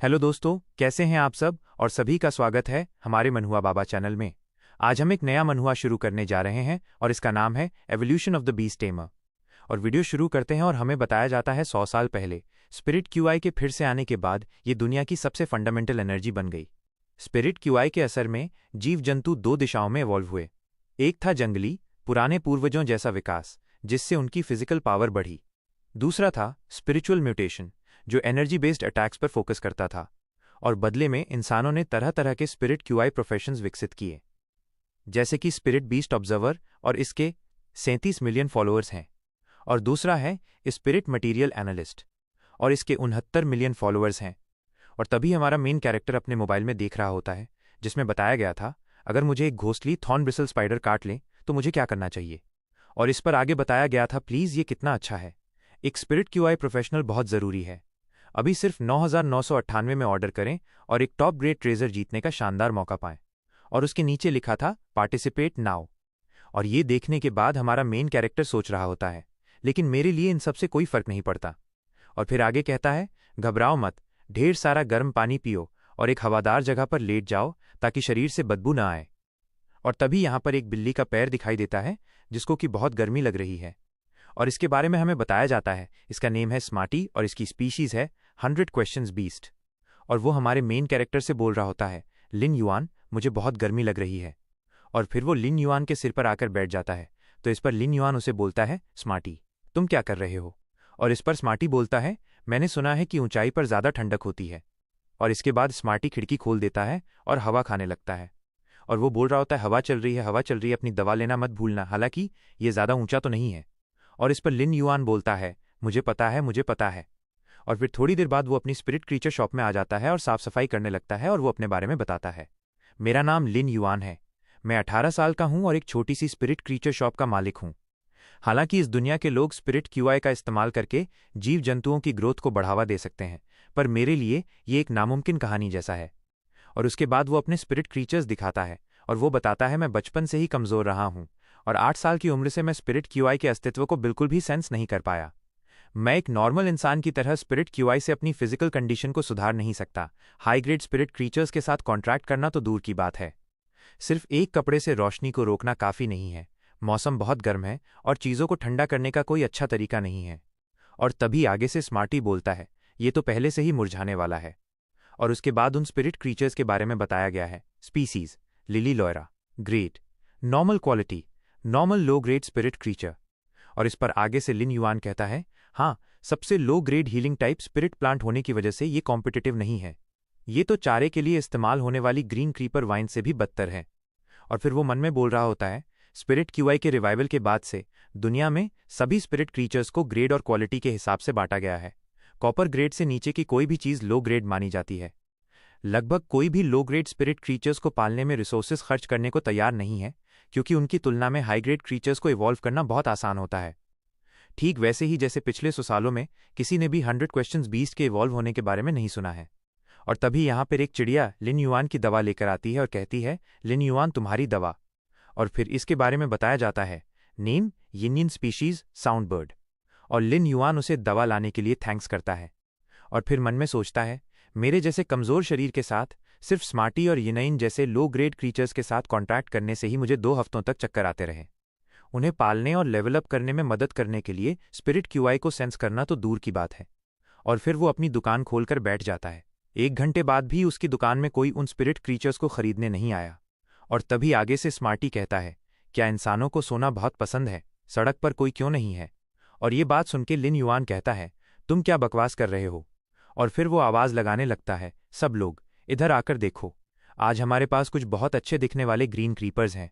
Hello दोस्तों, कैसे हैं आप सब और सभी का स्वागत है हमारे मनहुआ बाबा चैनल में। आज हम एक नया मनहुआ शुरू करने जा रहे हैं और इसका नाम है evolution of the beast tamer. और वीडियो शुरू करते हैं और हमें बताया जाता है 100 साल पहले स्पिरिट क्यूआई के फिर से आने के बाद ये दुनिया की सबसे फंडामेंटल एनर्जी बन गई। स्पिरिट क्यूआई के असर में जीव जंतु दो दिशाओं में इवॉल्व हुए। एक था जंगली पुराने पूर्वजों जैसा विकास, जिससे उनकी फिजिकल पावर बढ़ी। दूसरा था स्पिरिचुअल म्यूटेशन, जो एनर्जी बेस्ड अटैक्स पर फोकस करता था। और बदले में इंसानों ने तरह तरह के स्पिरिट क्यूआई प्रोफेशंस विकसित किए, जैसे कि स्पिरिट बीस्ट ऑब्जर्वर और इसके 37 मिलियन फॉलोअर्स हैं। और दूसरा है स्पिरिट मटीरियल एनालिस्ट और इसके 69 मिलियन फॉलोअर्स हैं। और तभी हमारा मेन कैरेक्टर अपने मोबाइल में देख रहा होता है, जिसमें बताया गया था अगर मुझे एक घोंसली थॉर्न ब्रिसल स्पाइडर काट ले तो मुझे क्या करना चाहिए। और इस पर आगे बताया गया था प्लीज़ ये कितना अच्छा है, एक स्पिरिट क्यूआई प्रोफेशनल बहुत ज़रूरी है। अभी सिर्फ 9,998 में ऑर्डर करें और एक टॉप ग्रेड ट्रेजर जीतने का शानदार मौका पाएं। और उसके नीचे लिखा था पार्टिसिपेट नाउ। और ये देखने के बाद हमारा मेन कैरेक्टर सोच रहा होता है, लेकिन मेरे लिए इन सबसे कोई फर्क नहीं पड़ता। और फिर आगे कहता है घबराओ मत, ढेर सारा गर्म पानी पियो और एक हवादार जगह पर लेट जाओ ताकि शरीर से बदबू ना आए। और तभी यहाँ पर एक बिल्ली का पैर दिखाई देता है जिसको कि बहुत गर्मी लग रही है। और इसके बारे में हमें बताया जाता है इसका नेम है स्मार्टी और इसकी स्पीशीज है 100 क्वेश्चंस बीस्ट। और वो हमारे मेन कैरेक्टर से बोल रहा होता है लिन युआन, मुझे बहुत गर्मी लग रही है। और फिर वो लिन युआन के सिर पर आकर बैठ जाता है। तो इस पर लिन युआन उसे बोलता है स्मार्टी, तुम क्या कर रहे हो। और इस पर स्मार्टी बोलता है मैंने सुना है कि ऊंचाई पर ज़्यादा ठंडक होती है। और इसके बाद स्मार्टी खिड़की खोल देता है और हवा खाने लगता है। और वो बोल रहा होता है हवा चल रही है, हवा चल रही है, अपनी दवा लेना मत भूलना, हालांकि ये ज़्यादा ऊंचा तो नहीं है। और इस पर लिन युआन बोलता है मुझे पता है, मुझे पता है। और फिर थोड़ी देर बाद वो अपनी स्पिरिट क्रीचर शॉप में आ जाता है और साफ सफाई करने लगता है और वो अपने बारे में बताता है मेरा नाम लिन युआन है, मैं 18 साल का हूं और एक छोटी सी स्पिरिट क्रीचर शॉप का मालिक हूं। हालांकि इस दुनिया के लोग स्पिरिट क्यूआई का इस्तेमाल करके जीव जंतुओं की ग्रोथ को बढ़ावा दे सकते हैं, पर मेरे लिए ये एक नामुमकिन कहानी जैसा है। और उसके बाद वो अपने स्पिरिट क्रीचर्स दिखाता है और वो बताता है मैं बचपन से ही कमज़ोर रहा हूं और 8 साल की उम्र से मैं स्पिरिट क्यूआई के अस्तित्व को बिल्कुल भी सेंस नहीं कर पाया। मैं एक नॉर्मल इंसान की तरह स्पिरिट क्यूआई से अपनी फिजिकल कंडीशन को सुधार नहीं सकता। हाई ग्रेड स्पिरिट क्रीचर्स के साथ कॉन्ट्रैक्ट करना तो दूर की बात है। सिर्फ एक कपड़े से रोशनी को रोकना काफ़ी नहीं है, मौसम बहुत गर्म है और चीज़ों को ठंडा करने का कोई अच्छा तरीका नहीं है। और तभी आगे से स्मार्टी बोलता है ये तो पहले से ही मुरझाने वाला है। और उसके बाद उन स्पिरिट क्रीचर्स के बारे में बताया गया है species Lily Loyra, grade, normal quality, normal low grade spirit creature. और इस पर आगे से लिन युआन कहता है हाँ, सबसे low grade healing type spirit plant होने की वजह से ये कॉम्पिटिटिव नहीं है, ये तो चारे के लिए इस्तेमाल होने वाली ग्रीन क्रीपर वाइन से भी बदतर है। और फिर वो मन में बोल रहा होता है स्पिरिट क्यूआई के रिवाइवल के बाद से दुनिया में सभी स्पिरिट क्रीचर्स को ग्रेड और क्वालिटी के हिसाब से बांटा गया है। कॉपर ग्रेड से नीचे की कोई भी चीज़ लो ग्रेड मानी जाती है। लगभग कोई भी लो ग्रेड स्पिरिट क्रीचर्स को पालने में रिसोर्सेज खर्च करने को तैयार नहीं है, क्योंकि उनकी तुलना में हाई ग्रेड क्रीचर्स को इवॉल्व करना बहुत आसान होता है। ठीक वैसे ही जैसे पिछले 100 सालों में किसी ने भी 100 क्वेश्चंस बीस्ट के इवॉल्व होने के बारे में नहीं सुना है। और तभी यहाँ पर एक चिड़िया लिन युआन की दवा लेकर आती है और कहती है लिन युआन तुम्हारी दवा। और फिर इसके बारे में बताया जाता है नेम यिनियन स्पीशीज साउंड बर्ड। और लिन युआन उसे दवा लाने के लिए थैंक्स करता है। और फिर मन में सोचता है मेरे जैसे कमज़ोर शरीर के साथ सिर्फ स्मार्टी और यिनाइन जैसे लो ग्रेड क्रीचर्स के साथ कॉन्ट्रैक्ट करने से ही मुझे 2 हफ्तों तक चक्कर आते रहे। उन्हें पालने और लेवल अप करने में मदद करने के लिए स्पिरिट क्यूआई को सेंस करना तो दूर की बात है। और फिर वो अपनी दुकान खोलकर बैठ जाता है। 1 घंटे बाद भी उसकी दुकान में कोई उन स्पिरिट क्रीचर्स को खरीदने नहीं आया। और तभी आगे से स्मार्टी कहता है क्या इंसानों को सोना बहुत पसंद है, सड़क पर कोई क्यों नहीं है। और ये बात सुन के लिन युआन कहता है तुम क्या बकवास कर रहे हो। और फिर वो आवाज़ लगाने लगता है सब लोग इधर आकर देखो, आज हमारे पास कुछ बहुत अच्छे दिखने वाले ग्रीन क्रीपर्स हैं।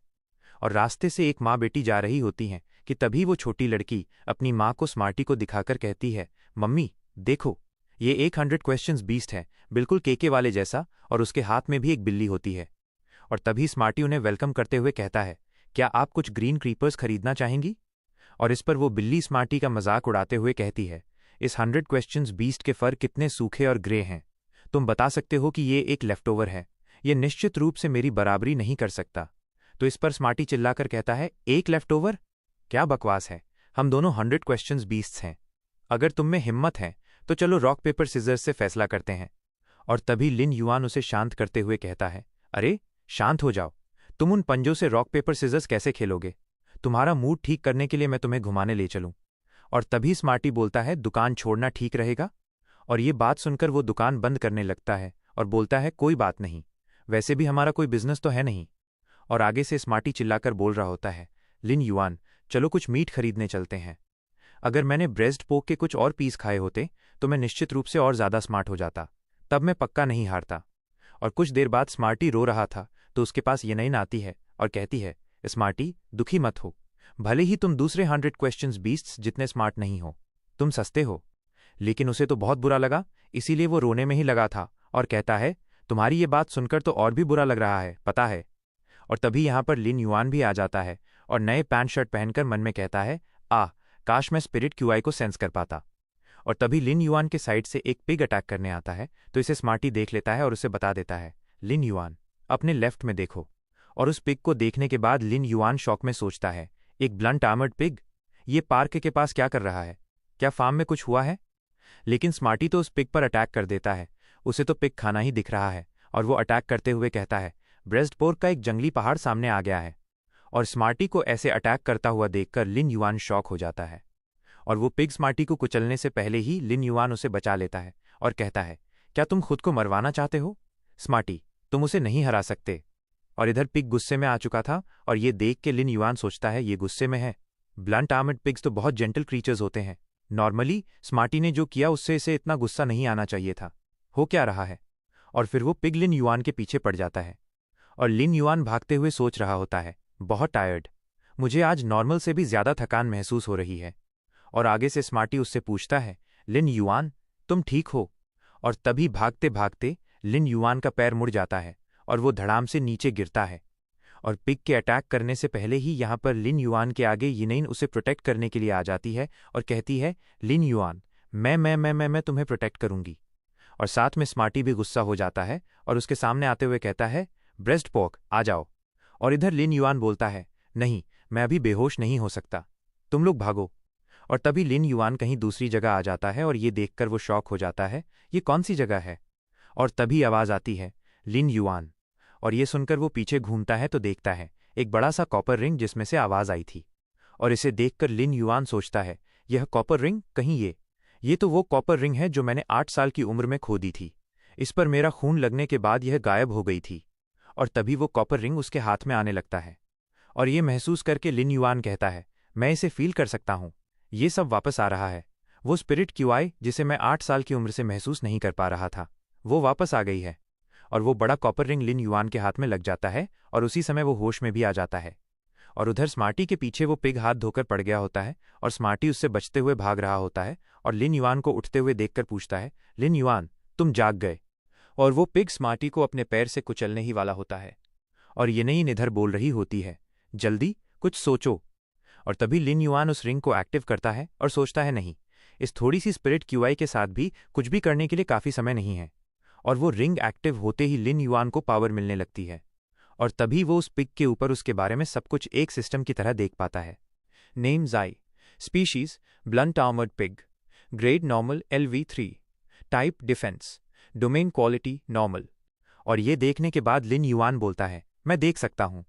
और रास्ते से एक माँ बेटी जा रही होती हैं कि तभी वो छोटी लड़की अपनी माँ को स्मार्टी को दिखाकर कहती है मम्मी देखो, ये एक 100 क्वेश्चंस बीस्ट है, बिल्कुल केके वाले जैसा, और उसके हाथ में भी एक बिल्ली होती है। और तभी स्मार्टी उन्हें वेलकम करते हुए कहता है क्या आप कुछ ग्रीन क्रीपर्स खरीदना चाहेंगी। और इस पर वो बिल्ली स्मार्टी का मजाक उड़ाते हुए कहती है इस 100 क्वेश्चंस बीस्ट के फर कितने सूखे और ग्रे हैं, तुम बता सकते हो कि ये एक लेफ्टओवर है, ये निश्चित रूप से मेरी बराबरी नहीं कर सकता। तो इस पर स्मार्टी चिल्लाकर कहता है एक लेफ्टओवर, क्या बकवास है, हम दोनों 100 क्वेश्चंस बीस्ट्स हैं। अगर तुम में हिम्मत है तो चलो रॉक पेपर सिजर्स से फैसला करते हैं। और तभी लिन युआन उसे शांत करते हुए कहता है, अरे शांत हो जाओ, तुम उन पंजों से रॉक पेपर सिजर्स कैसे खेलोगे? तुम्हारा मूड ठीक करने के लिए मैं तुम्हें घुमाने ले चलूं। और तभी स्मार्टी बोलता है, दुकान छोड़ना ठीक रहेगा? और ये बात सुनकर वो दुकान बंद करने लगता है और बोलता है, कोई बात नहीं, वैसे भी हमारा कोई बिजनेस तो है नहीं। और आगे से स्मार्टी चिल्लाकर बोल रहा होता है, लिन युआन, चलो कुछ मीट खरीदने चलते हैं। अगर मैंने ब्रेस्ट पोक के कुछ और पीस खाए होते तो मैं निश्चित रूप से और ज्यादा स्मार्ट हो जाता, तब मैं पक्का नहीं हारता। और कुछ देर बाद स्मार्टी रो रहा था तो उसके पास येनैन आती है और कहती है, स्मार्टी दुखी मत हो, भले ही तुम दूसरे 100 क्वेश्चंस बीस्ट्स जितने स्मार्ट नहीं हो, तुम सस्ते हो। लेकिन उसे तो बहुत बुरा लगा, इसीलिए वो रोने में ही लगा था और कहता है, तुम्हारी ये बात सुनकर तो और भी बुरा लग रहा है, पता है। और तभी यहाँ पर लिन युआन भी आ जाता है और नए पैंट शर्ट पहनकर मन में कहता है, काश मैं स्पिरिट क्यूआई को सेंस कर पाता। और तभी लिन युआन के साइड से एक पिग अटैक करने आता है तो इसे स्मार्टी देख लेता है और उसे बता देता है, लिन युआन, अपने लेफ्ट में देखो। और उस पिग को देखने के बाद लिन युआन शॉक में सोचता है, एक ब्लंट आर्मर्ड पिग, ये पार्क के पास क्या कर रहा है? क्या फार्म में कुछ हुआ है? लेकिन स्मार्टी तो उस पिग पर अटैक कर देता है, उसे तो पिग खाना ही दिख रहा है। और वो अटैक करते हुए कहता है, ब्रेस्ट पोर्क का एक जंगली पहाड़ सामने आ गया है। और स्मार्टी को ऐसे अटैक करता हुआ देखकर लिन युआन शॉक हो जाता है। और वो पिग स्मार्टी को कुचलने से पहले ही लिन युआन उसे बचा लेता है और कहता है, क्या तुम खुद को मरवाना चाहते हो? स्मार्टी, तुम उसे नहीं हरा सकते। और इधर पिग गुस्से में आ चुका था और ये देख के लिन युआन सोचता है, ये गुस्से में है। ब्लंट आर्मर्ड पिग्स तो बहुत जेंटल क्रीचर्स होते हैं। नॉर्मली स्मार्टी ने जो किया उससे इसे इतना गुस्सा नहीं आना चाहिए था। हो क्या रहा है? और फिर वो पिग लिन युआन के पीछे पड़ जाता है और लिन युआन भागते हुए सोच रहा होता है, बहुत टायर्ड, मुझे आज नॉर्मल से भी ज्यादा थकान महसूस हो रही है। और आगे से स्मार्टी उससे पूछता है, लिन युआन, तुम ठीक हो? और तभी भागते भागते लिन युआन का पैर मुड़ जाता है और वो धड़ाम से नीचे गिरता है। और पिग के अटैक करने से पहले ही यहाँ पर लिन युआन के आगे येनैन उसे प्रोटेक्ट करने के लिए आ जाती है और कहती है, लिन युआन, मैं तुम्हें प्रोटेक्ट करूंगी। और साथ में स्मार्टी भी गुस्सा हो जाता है और उसके सामने आते हुए कहता है, ब्रेस्ट पोक, आ जाओ। और इधर लिन युआन बोलता है, नहीं, मैं अभी बेहोश नहीं हो सकता, तुम लोग भागो। और तभी लिन युआन कहीं दूसरी जगह आ जाता है और ये देखकर वो शॉक हो जाता है, ये कौन सी जगह है? और तभी आवाज आती है, लिन युआन। और ये सुनकर वो पीछे घूमता है तो देखता है एक बड़ा सा कॉपर रिंग जिसमें से आवाज आई थी। और इसे देखकर लिन युआन सोचता है, यह कॉपर रिंग, कहीं ये तो वो कॉपर रिंग है जो मैंने 8 साल की उम्र में खो दी थी। इस पर मेरा खून लगने के बाद यह गायब हो गई थी। और तभी वो कॉपर रिंग उसके हाथ में आने लगता है और ये महसूस करके लिन युआन कहता है, मैं इसे फील कर सकता हूं, ये सब वापस आ रहा है। वो स्पिरिट क्यूआई जिसे मैं 8 साल की उम्र से महसूस नहीं कर पा रहा था, वो वापस आ गई है। और वो बड़ा कॉपर रिंग लिन युआन के हाथ में लग जाता है और उसी समय वो होश में भी आ जाता है। और उधर स्मार्टी के पीछे वो पिग हाथ धोकर पड़ गया होता है और स्मार्टी उससे बचते हुए भाग रहा होता है और लिन युआन को उठते हुए देखकर पूछता है, लिन युआन, तुम जाग गए? और वो पिग स्मार्टी को अपने पैर से कुचलने ही वाला होता है और येनैन इधर बोल रही होती है, जल्दी कुछ सोचो। और तभी लिन युआन उस रिंग को एक्टिव करता है और सोचता है, नहीं, इस थोड़ी सी स्पिरिट क्यूआई के साथ भी कुछ भी करने के लिए काफी समय नहीं है। और वो रिंग एक्टिव होते ही लिन युआन को पावर मिलने लगती है और तभी वो उस पिग के ऊपर उसके बारे में सब कुछ एक सिस्टम की तरह देख पाता है। Name Zai, species blunt armoured pig, grade normal LV3, type defence, domain quality normal. और ये देखने के बाद लिन युआन बोलता है, मैं देख सकता हूँ,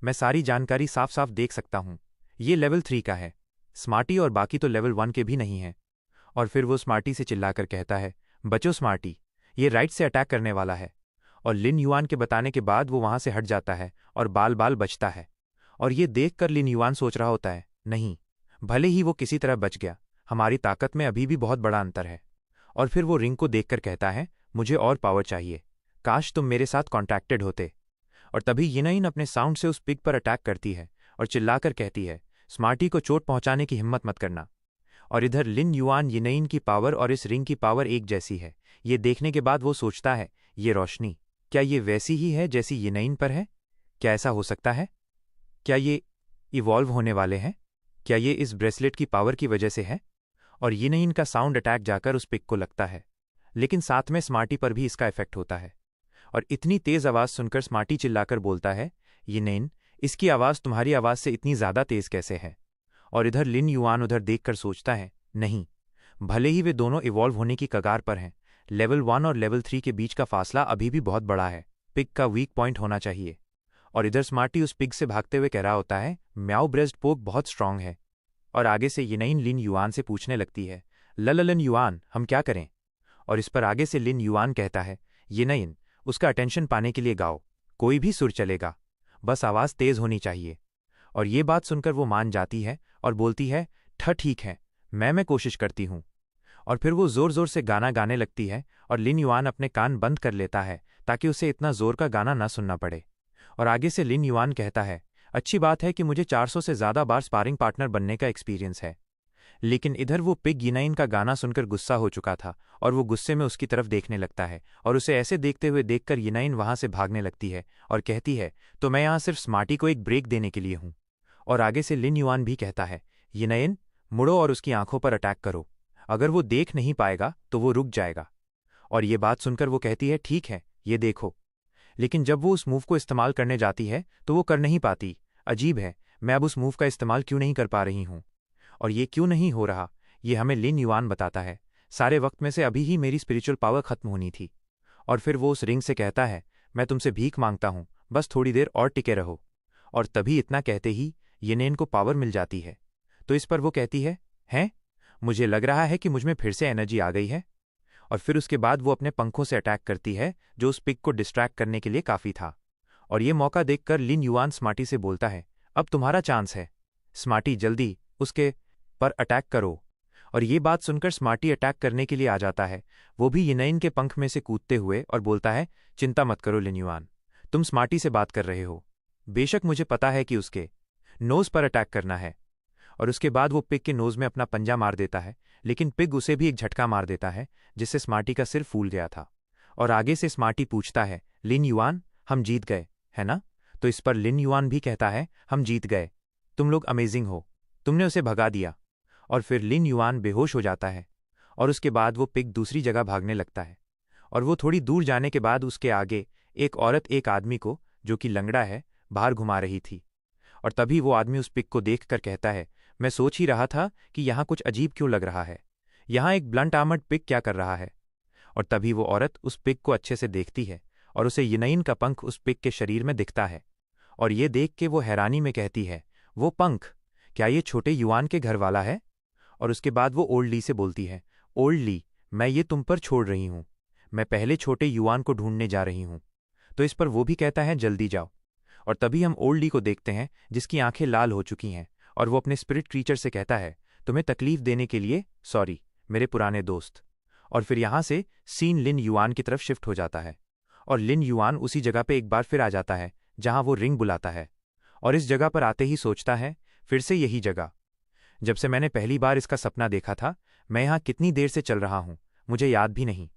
मैं सारी जानकारी साफ साफ देख सकता हूँ, ये लेवल 3 का है। स्मार्टी और बाकी तो लेवल 1 के भी नहीं हैं। और फिर वो स्मार्टी से चिल्लाकर कहता है, बचो स्मार्टी, ये राइट से अटैक करने वाला है। और लिन युआन के बताने के बाद वो वहां से हट जाता है और बाल बाल बचता है। और ये देखकर लिन युआन सोच रहा होता है, नहीं, भले ही वो किसी तरह बच गया, हमारी ताकत में अभी भी बहुत बड़ा अंतर है। और फिर वो रिंग को देखकर कहता है, मुझे और पावर चाहिए, काश तुम मेरे साथ कॉन्टैक्टेड होते। और तभी येनैन अपने साउंड से उस पिग पर अटैक करती है और चिल्लाकर कहती है, स्मार्टी को चोट पहुंचाने की हिम्मत मत करना। और इधर लिन युआन येनैन की पावर और इस रिंग की पावर एक जैसी है। ये देखने के बाद वो सोचता है, ये रोशनी, क्या ये वैसी ही है जैसी येनैन पर है? क्या ऐसा हो सकता है? क्या ये इवॉल्व होने वाले हैं? क्या ये इस ब्रेसलेट की पावर की वजह से है? और येनैन का साउंड अटैक जाकर उस पिग को लगता है, लेकिन साथ में स्मार्टी पर भी इसका इफेक्ट होता है। और इतनी तेज आवाज सुनकर स्मार्टी चिल्लाकर बोलता है, येनैन, इसकी आवाज तुम्हारी आवाज से इतनी ज्यादा तेज कैसे है? और इधर लिन युआन उधर देखकर सोचता है, नहीं, भले ही वे दोनों इवॉल्व होने की कगार पर हैं, लेवल 1 और लेवल 3 के बीच का फासला अभी भी बहुत बड़ा है। पिग का वीक पॉइंट होना चाहिए। और इधर स्मार्टी उस पिग से भागते हुए कह रहा होता है, म्याऊ ब्रेस्ट पोक बहुत स्ट्रांग है। और आगे से यिनयिन लिन युआन से पूछने लगती है, ललन युआन, हम क्या करें? और इस पर आगे से लिन युआन कहता है, यिनयिन, उसका अटेंशन पाने के लिए गाओ, कोई भी सुर चलेगा, बस आवाज़ तेज होनी चाहिए। और ये बात सुनकर वो मान जाती है और बोलती है, ठीक है, मैं कोशिश करती हूँ। और फिर वो जोर जोर से गाना गाने लगती है और लिन युआन अपने कान बंद कर लेता है ताकि उसे इतना जोर का गाना ना सुनना पड़े। और आगे से लिन युआन कहता है, अच्छी बात है कि मुझे 400 से ज़्यादा बार स्पारिंग पार्टनर बनने का एक्सपीरियंस है। लेकिन इधर वो पिग यिनयिन का गाना सुनकर गुस्सा हो चुका था और वो गुस्से में उसकी तरफ देखने लगता है और उसे ऐसे देखते हुए देखकर यिनयिन वहां से भागने लगती है और कहती है, तो मैं यहाँ सिर्फ स्मार्टी को एक ब्रेक देने के लिए हूँ। और आगे से लिन युआन भी कहता है, यिनयिन, मुड़ो और उसकी आंखों पर अटैक करो, अगर वो देख नहीं पाएगा तो वो रुक जाएगा। और ये बात सुनकर वो कहती है, ठीक है, ये देखो। लेकिन जब वो उस मूव को इस्तेमाल करने जाती है तो वो कर नहीं पाती। अजीब है, मैं अब उस मूव का इस्तेमाल क्यों नहीं कर पा रही हूँ? और ये क्यों नहीं हो रहा, ये हमें लिन युआन बताता है। सारे वक्त में से अभी ही मेरी स्पिरिचुअल पावर खत्म होनी थी। और फिर वो उस रिंग से कहता है, मैं तुमसे भीख मांगता हूँ, बस थोड़ी देर और टिके रहो। और तभी इतना कहते ही यिनयिन को पावर मिल जाती है। तो इस पर वो कहती है, हैं? मुझे लग रहा है कि मुझमें फिर से एनर्जी आ गई है। और फिर उसके बाद वो अपने पंखों से अटैक करती है, जो उस पिग को डिस्ट्रैक्ट करने के लिए काफ़ी था। और ये मौका देखकर लिन युआन स्मार्टी से बोलता है, अब तुम्हारा चांस है, स्मार्टी जल्दी उसके पर अटैक करो। और ये बात सुनकर स्मार्टी अटैक करने के लिए आ जाता है, वो भी यिनयिन के पंख में से कूदते हुए, और बोलता है, चिंता मत करो लिन युआन, तुम स्मार्टी से बात कर रहे हो। बेशक मुझे पता है कि उसके नोज पर अटैक करना है। और उसके बाद वो पिग के नोज में अपना पंजा मार देता है, लेकिन पिग उसे भी एक झटका मार देता है जिससे स्मार्टी का सिर फूल गया था। और आगे से स्मार्टी पूछता है, लिन युआन, हम जीत गए, है ना? तो इस पर लिन युआन भी कहता है, हम जीत गए, तुम लोग अमेजिंग हो, तुमने उसे भगा दिया। और फिर लिन युआन बेहोश हो जाता है और उसके बाद वो पिग दूसरी जगह भागने लगता है। और वो थोड़ी दूर जाने के बाद उसके आगे एक औरत एक आदमी को, जो कि लंगड़ा है, बाहर घुमा रही थी। और तभी वो आदमी उस पिग को देखकर कहता है, मैं सोच ही रहा था कि यहाँ कुछ अजीब क्यों लग रहा है, यहाँ एक ब्लंट आर्मर्ड पिग क्या कर रहा है? और तभी वो औरत उस पिग को अच्छे से देखती है और उसे यिनयिन का पंख उस पिग के शरीर में दिखता है। और ये देख के वो हैरानी में कहती है, वो पंख, क्या ये छोटे युआन के घर वाला है? और उसके बाद वो ओल्ड ली से बोलती है, ओल्ड ली, मैं ये तुम पर छोड़ रही हूँ, मैं पहले छोटे युआन को ढूंढने जा रही हूँ। तो इस पर वो भी कहता है, जल्दी जाओ। और तभी हम ओल्ड ली को देखते हैं जिसकी आंखें लाल हो चुकी हैं और वो अपने स्पिरिट क्रीचर से कहता है, तुम्हें तकलीफ देने के लिए सॉरी, मेरे पुराने दोस्त। और फिर यहाँ से सीन लिन युआन की तरफ शिफ्ट हो जाता है और लिन युआन उसी जगह पे एक बार फिर आ जाता है जहाँ वो रिंग बुलाता है। और इस जगह पर आते ही सोचता है, फिर से यही जगह, जब से मैंने पहली बार इसका सपना देखा था, मैं यहाँ कितनी देर से चल रहा हूँ, मुझे याद भी नहीं।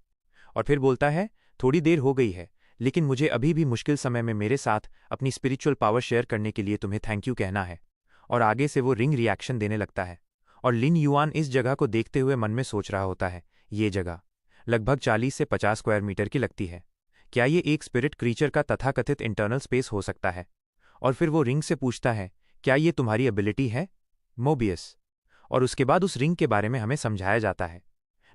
और फिर बोलता है, थोड़ी देर हो गई है, लेकिन मुझे अभी भी मुश्किल समय में मेरे साथ अपनी स्पिरिचुअल पावर शेयर करने के लिए तुम्हें थैंक यू कहना है। और आगे से वो रिंग रिएक्शन देने लगता है और लिन युआन इस जगह को देखते हुए मन में सोच रहा होता है, ये जगह लगभग 40 से 50 स्क्वायर मीटर की लगती है, क्या ये एक स्पिरिट क्रीचर का तथाकथित इंटरनल स्पेस हो सकता है? और फिर वो रिंग से पूछता है, क्या ये तुम्हारी एबिलिटी है, मोबियस? और उसके बाद उस रिंग के बारे में हमें समझाया जाता है,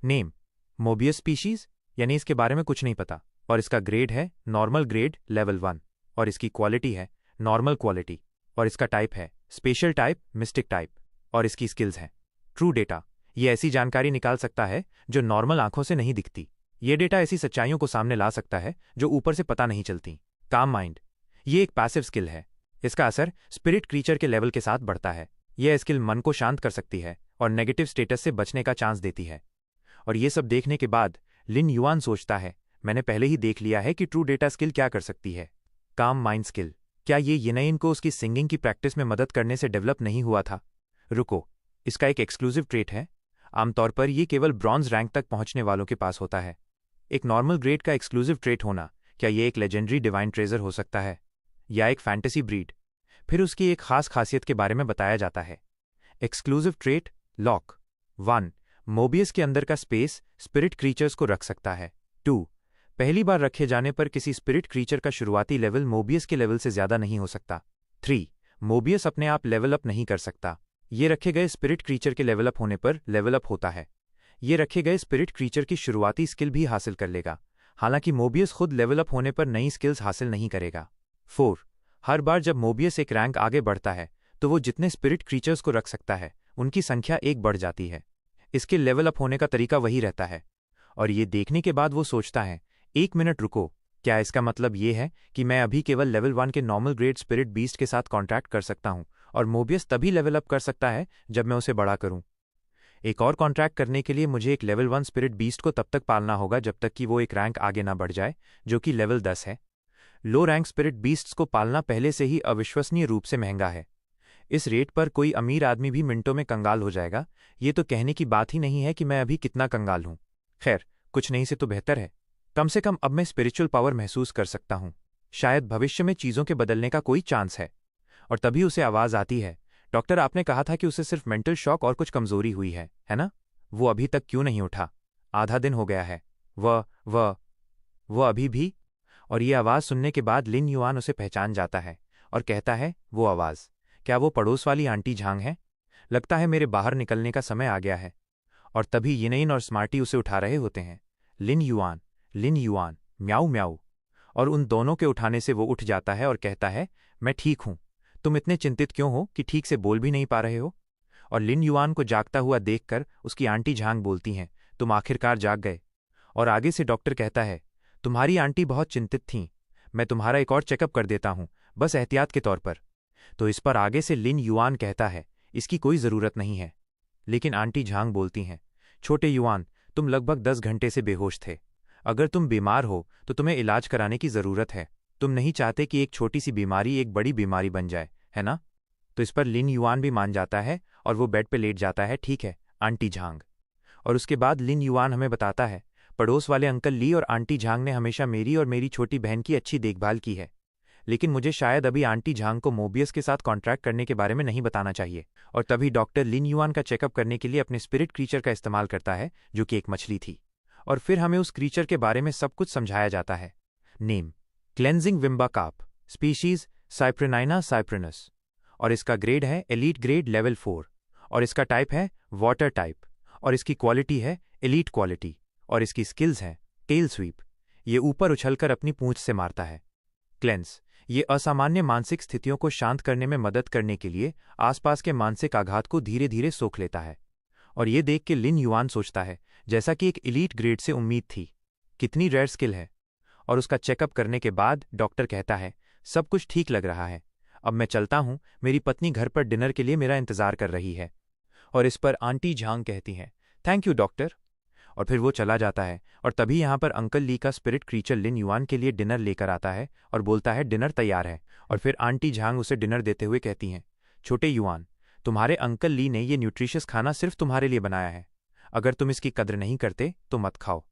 नेम मोबियस स्पीशीज, यानी इसके बारे में कुछ नहीं पता। और इसका ग्रेड है नॉर्मल ग्रेड लेवल 1, और इसकी क्वालिटी है नॉर्मल क्वालिटी, और इसका टाइप है स्पेशल टाइप मिस्टिक टाइप, और इसकी स्किल्स हैं ट्रू डेटा। ये ऐसी जानकारी निकाल सकता है जो नॉर्मल आंखों से नहीं दिखती। ये डेटा ऐसी सच्चाइयों को सामने ला सकता है जो ऊपर से पता नहीं चलती। काम माइंड, ये एक पैसिव स्किल है, इसका असर स्पिरिट क्रीचर के लेवल के साथ बढ़ता है। यह स्किल मन को शांत कर सकती है और नेगेटिव स्टेटस से बचने का चांस देती है। और ये सब देखने के बाद लिन युआन सोचता है, मैंने पहले ही देख लिया है कि ट्रू डेटा स्किल क्या कर सकती है। काम माइंड स्किल, क्या ये यिनयिन को उसकी सिंगिंग की प्रैक्टिस में मदद करने से डेवलप नहीं हुआ था? रुको, इसका एक एक्सक्लूसिव ट्रेट है, आमतौर पर ये केवल ब्रॉन्ज रैंक तक पहुंचने वालों के पास होता है। एक नॉर्मल ग्रेड का एक्सक्लूसिव ट्रेट होना, क्या ये एक लेजेंडरी डिवाइन ट्रेजर हो सकता है या एक फैंटेसी ब्रीड? फिर उसकी एक खास खासियत के बारे में बताया जाता है। एक्सक्लूसिव ट्रेट लॉक 1, मोबियस के अंदर का स्पेस स्पिरिट क्रीचर्स को रख सकता है। 2, पहली बार रखे जाने पर किसी स्पिरिट क्रीचर का शुरुआती लेवल मोबियस के लेवल से ज्यादा नहीं हो सकता। 3, मोबियस अपने आप लेवल अप नहीं कर सकता, ये रखे गए स्पिरिट क्रीचर के लेवल अप होने पर लेवल अप होता है। ये रखे गए स्पिरिट क्रीचर की शुरुआती स्किल भी हासिल कर लेगा, हालांकि मोबियस खुद लेवल अप होने पर नई स्किल्स हासिल नहीं करेगा। 4. हर बार जब मोबियस एक रैंक आगे बढ़ता है तो वो जितने स्पिरिट क्रीचर्स को रख सकता है उनकी संख्या एक बढ़ जाती है। इसके लेवल अप होने का तरीका वही रहता है। और ये देखने के बाद वो सोचता है, 1 मिनट रुको, क्या इसका मतलब ये है कि मैं अभी केवल लेवल 1 के नॉर्मल ग्रेड स्पिरिट बीस्ट के साथ कॉन्ट्रैक्ट कर सकता हूँ और मोबियस तभी लेवल अप कर सकता है जब मैं उसे बड़ा करूँ। एक और कॉन्ट्रैक्ट करने के लिए मुझे एक लेवल 1 स्पिरिट बीस्ट को तब तक पालना होगा जब तक कि वो एक रैंक आगे ना बढ़ जाए, जो कि लेवल 10 है। लो रैंक स्पिरिट बीस्ट्स को पालना पहले से ही अविश्वसनीय रूप से महंगा है। इस रेट पर कोई अमीर आदमी भी मिनटों में कंगाल हो जाएगा। ये तो कहने की बात ही नहीं है कि मैं अभी कितना कंगाल हूं। खैर, कुछ नहीं से तो बेहतर है। कम से कम अब मैं स्पिरिचुअल पावर महसूस कर सकता हूं। शायद भविष्य में चीज़ों के बदलने का कोई चांस है। और तभी उसे आवाज़ आती है, डॉक्टर आपने कहा था कि उसे सिर्फ मेंटल शॉक और कुछ कमजोरी हुई है ना? वो अभी तक क्यों नहीं उठा? आधा दिन हो गया है। वो अभी भी? और ये आवाज़ सुनने के बाद लिन युआन उसे पहचान जाता है और कहता है, वो आवाज़, क्या वो पड़ोस वाली आंटी झांग है? लगता है मेरे बाहर निकलने का समय आ गया है। और तभी यिनयिन और स्मार्टी उसे उठा रहे होते हैं। लिन युआन, म्याऊ म्याऊ। और उन दोनों के उठाने से वो उठ जाता है और कहता है, मैं ठीक हूं। तुम इतने चिंतित क्यों हो कि ठीक से बोल भी नहीं पा रहे हो? और लिन युआन को जागता हुआ देखकर उसकी आंटी झांग बोलती हैं, तुम आखिरकार जाग गए। और आगे से डॉक्टर कहता है, तुम्हारी आंटी बहुत चिंतित थीं। मैं तुम्हारा एक और चेकअप कर देता हूं, बस एहतियात के तौर पर। तो इस पर आगे से लिन युआन कहता है, इसकी कोई ज़रूरत नहीं है। लेकिन आंटी झांग बोलती हैं, छोटे युआन, तुम लगभग 10 घंटे से बेहोश थे। अगर तुम बीमार हो तो तुम्हें इलाज कराने की ज़रूरत है। तुम नहीं चाहते कि एक छोटी सी बीमारी एक बड़ी बीमारी बन जाए, है ना? तो इस पर लिन युआन भी मान जाता है और वो बेड पर लेट जाता है, ठीक है आंटी झांग। और उसके बाद लिन युआन हमें बताता है, पड़ोस वाले अंकल ली और आंटी झांग ने हमेशा मेरी और मेरी छोटी बहन की अच्छी देखभाल की है। लेकिन मुझे शायद अभी आंटी झांग को मोबियस के साथ कॉन्ट्रैक्ट करने के बारे में नहीं बताना चाहिए। और तभी डॉक्टर लिन युआन का चेकअप करने के लिए अपने स्पिरिट क्रीचर का इस्तेमाल करता है, जो कि एक मछली थी। और फिर हमें उस क्रीचर के बारे में सब कुछ समझाया जाता है। नेम, क्लेंजिंग विम्बा कार्प, स्पीशीज साइप्रेनाइना साइप्रेनस, और इसका ग्रेड है एलीट ग्रेड लेवल 4, और इसका टाइप है वाटर टाइप, और इसकी क्वालिटी है एलीट क्वालिटी, और इसकी स्किल्स हैं टेल स्वीप, ये ऊपर उछलकर अपनी पूंछ से मारता है। क्लेंस, ये असामान्य मानसिक स्थितियों को शांत करने में मदद करने के लिए आसपास के मानसिक आघात को धीरे धीरे सोख लेता है। और ये देख के लिन युआन सोचता है, जैसा कि एक एलीट ग्रेड से उम्मीद थी, कितनी रेयर स्किल है। और उसका चेकअप करने के बाद डॉक्टर कहता है, सब कुछ ठीक लग रहा है, अब मैं चलता हूं, मेरी पत्नी घर पर डिनर के लिए मेरा इंतजार कर रही है। और इस पर आंटी झांग कहती हैं, थैंक यू डॉक्टर। और फिर वो चला जाता है। और तभी यहाँ पर अंकल ली का स्पिरिट क्रीचर लिन युआन के लिए डिनर लेकर आता है और बोलता है, डिनर तैयार है। और फिर आंटी झांग उसे डिनर देते हुए कहती हैं, छोटे युआन, तुम्हारे अंकल ली ने ये न्यूट्रिशियस खाना सिर्फ तुम्हारे लिए बनाया है। अगर तुम इसकी कद्र नहीं करते तो मत खाओ।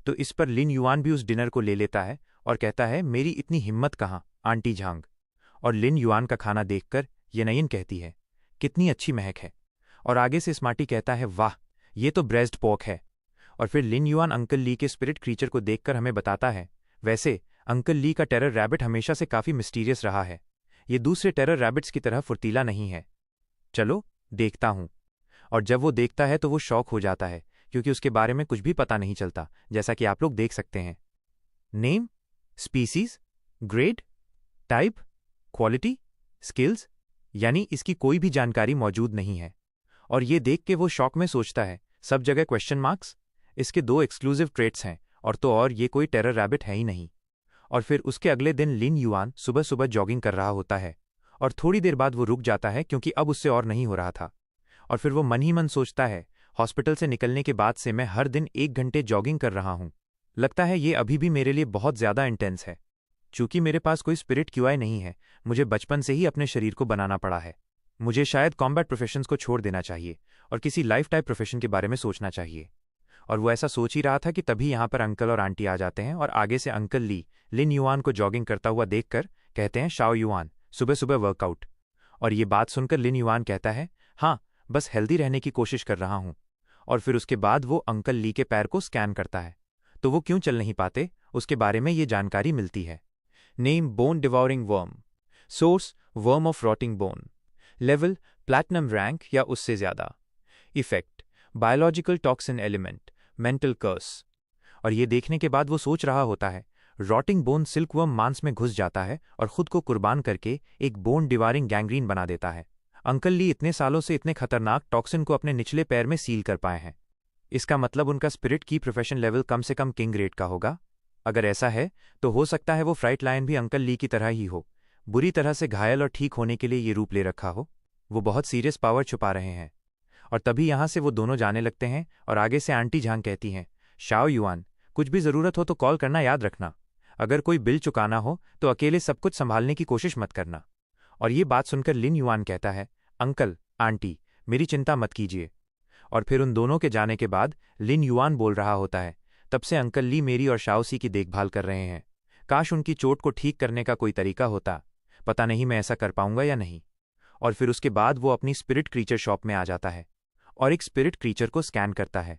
तो इस पर लिन युआन भी उस डिनर को ले लेता है और कहता है, मेरी इतनी हिम्मत कहाँ आंटी झांग। और लिन युआन का खाना देखकर यिनयिन कहती है, कितनी अच्छी महक है। और आगे से स्मार्टी कहता है, वाह, ये तो ब्रेस्ट पोर्क है। और फिर लिन युआन अंकल ली के स्पिरिट क्रीचर को देखकर हमें बताता है, वैसे अंकल ली का टेरर रैबिट हमेशा से काफ़ी मिस्टीरियस रहा है। ये दूसरे टेरर रैबिट्स की तरह फुर्तीला नहीं है। चलो देखता हूं। और जब वो देखता है तो वो शॉक हो जाता है, क्योंकि उसके बारे में कुछ भी पता नहीं चलता, जैसा कि आप लोग देख सकते हैं। Name, species, grade, type, quality, skills, यानी इसकी कोई भी जानकारी मौजूद नहीं है। और ये देख के वो शॉक में सोचता है, सब जगह क्वेश्चन मार्क्स। इसके 2 एक्सक्लूसिव ट्रेट्स हैं, और ये कोई टेरर रैबिट है ही नहीं। और फिर उसके अगले दिन लिन युआन सुबह सुबह जॉगिंग कर रहा होता है और थोड़ी देर बाद वो रुक जाता है क्योंकि अब उससे और नहीं हो रहा था। और फिर वो मन ही मन सोचता है, हॉस्पिटल से निकलने के बाद से मैं हर दिन 1 घंटे जॉगिंग कर रहा हूँ। लगता है ये अभी भी मेरे लिए बहुत ज़्यादा इंटेंस है। चूंकि मेरे पास कोई स्पिरिट क्यूआई नहीं है, मुझे बचपन से ही अपने शरीर को बनाना पड़ा है। मुझे शायद कॉम्बैट प्रोफेशंस को छोड़ देना चाहिए और किसी लाइफ टाइप प्रोफेशन के बारे में सोचना चाहिए। और वो ऐसा सोच ही रहा था कि तभी यहाँ पर अंकल और आंटी आ जाते हैं और आगे से अंकल ली लिन युआन को जॉगिंग करता हुआ देखकर कहते हैं, शाओ युआन, सुबह सुबह वर्कआउट। और ये बात सुनकर लिन युआन कहता है, हाँ, बस हेल्दी रहने की कोशिश कर रहा हूँ। और फिर उसके बाद वो अंकल ली के पैर को स्कैन करता है, तो वो क्यों चल नहीं पाते उसके बारे में ये जानकारी मिलती है। Name, bone devouring worm, source, worm of rotting bone, level, platinum rank या उससे ज़्यादा, effect, biological toxin element, mental curse. और ये देखने के बाद वो सोच रहा होता है, रॉटिंग बोन सिल्कवर्म मांस में घुस जाता है और खुद को कुर्बान करके एक बोन डिवारिंग गैंग्रीन बना देता है। अंकल ली इतने सालों से इतने खतरनाक टॉक्सिन को अपने निचले पैर में सील कर पाए हैं। इसका मतलब उनका स्पिरिट की प्रोफेशन लेवल कम से कम किंग ग्रेड का होगा। अगर ऐसा है तो हो सकता है वो फ्राइट लायन भी अंकल ली की तरह ही हो, बुरी तरह से घायल और ठीक होने के लिए ये रूप ले रखा हो। वो बहुत सीरियस पावर छुपा रहे हैं। और तभी यहां से वो दोनों जाने लगते हैं और आगे से आंटी झांग कहती हैं, शाओ युआन, कुछ भी जरूरत हो तो कॉल करना याद रखना। अगर कोई बिल चुकाना हो तो अकेले सब कुछ संभालने की कोशिश मत करना। और ये बात सुनकर लिन युआन कहता है, अंकल, आंटी, मेरी चिंता मत कीजिए। और फिर उन दोनों के जाने के बाद लिन युआन बोल रहा होता है, तब से अंकल ली मेरी और शाओसी की देखभाल कर रहे हैं। काश उनकी चोट को ठीक करने का कोई तरीका होता। पता नहीं मैं ऐसा कर पाऊंगा या नहीं। और फिर उसके बाद वो अपनी स्पिरिट क्रीचर शॉप में आ जाता है और एक स्पिरिट क्रीचर को स्कैन करता है।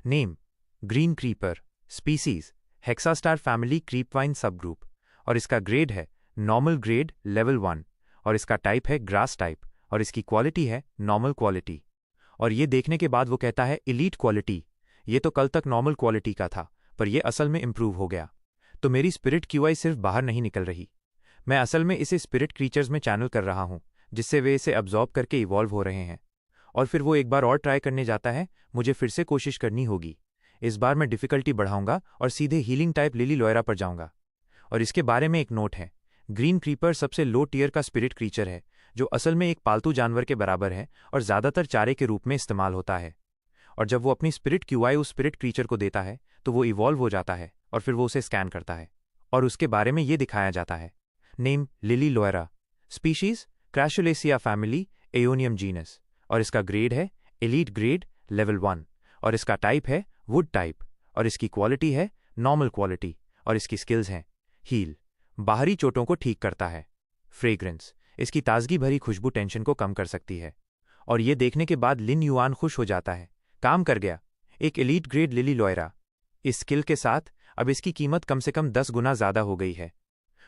Name, green creeper, species, hexastar family creepvine sub group. और इसका ग्रेड है नॉर्मल ग्रेड लेवल 1। और इसका टाइप है ग्रास टाइप। और इसकी क्वालिटी है नॉर्मल क्वालिटी। और ये देखने के बाद वो कहता है, इलीट क्वालिटी। ये तो कल तक नॉर्मल क्वालिटी का था, पर ये असल में इंप्रूव हो गया। तो मेरी स्पिरिट क्यूआई सिर्फ बाहर नहीं निकल रही, मैं असल में इसे स्पिरिट क्रीचर्स में चैनल कर रहा हूं, जिससे वे इसे अब्जॉर्ब करके इवॉल्व हो रहे हैं। और फिर वो एक बार और ट्राई करने जाता है, मुझे फिर से कोशिश करनी होगी। इस बार मैं डिफिकल्टी बढ़ाऊंगा और सीधे हीलिंग टाइप लिली लोयरा पर जाऊंगा। और इसके बारे में एक नोट है, ग्रीन क्रीपर सबसे लो टियर का स्पिरिट क्रीचर है, जो असल में एक पालतू जानवर के बराबर है और ज्यादातर चारे के रूप में इस्तेमाल होता है। और जब वो अपनी स्पिरिट क्यूआई उस स्पिरिट क्रीचर को देता है तो वो इवॉल्व हो जाता है और फिर वो उसे स्कैन करता है और उसके बारे में ये दिखाया जाता है। Name, Lily Loyra, species crassulaceae family, aeonium genus. और इसका ग्रेड है एलीट ग्रेड लेवल 1। और इसका टाइप है वुड टाइप। और इसकी क्वालिटी है नॉर्मल क्वालिटी। और इसकी स्किल्स हैं हील, बाहरी चोटों को ठीक करता है, फ्रेग्रेंस, इसकी ताजगी भरी खुशबू टेंशन को कम कर सकती है। और ये देखने के बाद लिन युआन खुश हो जाता है, काम कर गया, एक एलीट ग्रेड लिली लोयरा। इस स्किल के साथ अब इसकी कीमत कम से कम 10 गुना ज्यादा हो गई है।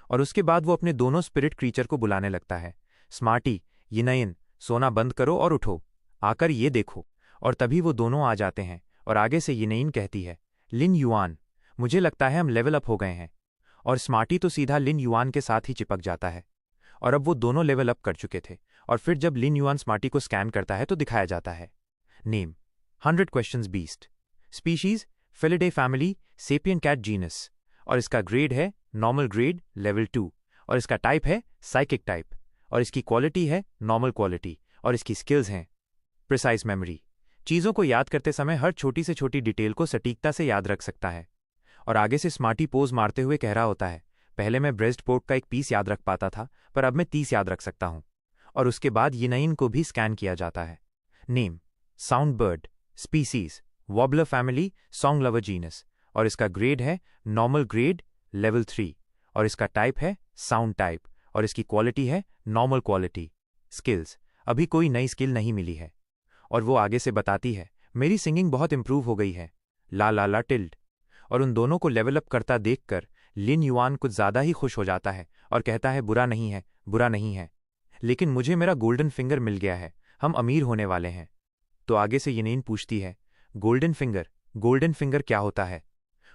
और उसके बाद वो अपने दोनों स्पिरिट क्रीचर को बुलाने लगता है, स्मार्टी, यिनयिन, सोना बंद करो और उठो, आकर ये देखो। और तभी वो दोनों आ जाते हैं और आगे से यिनयिन कहती है, लिन युआन, मुझे लगता है हम लेवल अप हो गए हैं। और स्मार्टी तो सीधा लिन युआन के साथ ही चिपक जाता है। और अब वो दोनों लेवल अप कर चुके थे। और फिर जब लिन युआन स्मार्टी को स्कैन करता है तो दिखाया जाता है, name, 100 questions beast, species Felidae family, sapien cat genus. और इसका ग्रेड है नॉर्मल ग्रेड लेवल 2। और इसका टाइप है साइकिक टाइप। और इसकी क्वालिटी है नॉर्मल क्वालिटी। और इसकी स्किल्स हैं प्रिसाइज मेमोरी, चीज़ों को याद करते समय हर छोटी से छोटी डिटेल को सटीकता से याद रख सकता है। और आगे से स्मार्टी पोज मारते हुए कह रहा होता है, पहले मैं ब्रेस्ट पोर्क का एक पीस याद रख पाता था, पर अब मैं 30 याद रख सकता हूं। और उसके बाद यिनयिन को भी स्कैन किया जाता है। Name, sound bird, species warbler family, song lover genus. और इसका ग्रेड है नॉर्मल ग्रेड लेवल 3। और इसका टाइप है साउंड टाइप। और इसकी क्वालिटी है नॉर्मल क्वालिटी। स्किल्स, अभी कोई नई स्किल नहीं मिली है। और वो आगे से बताती है, मेरी सिंगिंग बहुत इंप्रूव हो गई है, ला ला ला टिल्ड। और उन दोनों को लेवल अप करता देखकर लिन युआन कुछ ज्यादा ही खुश हो जाता है और कहता है, बुरा नहीं है, बुरा नहीं है, लेकिन मुझे मेरा गोल्डन फिंगर मिल गया है, हम अमीर होने वाले हैं। तो आगे से यिनयिन पूछती है, गोल्डन फिंगर क्या होता है?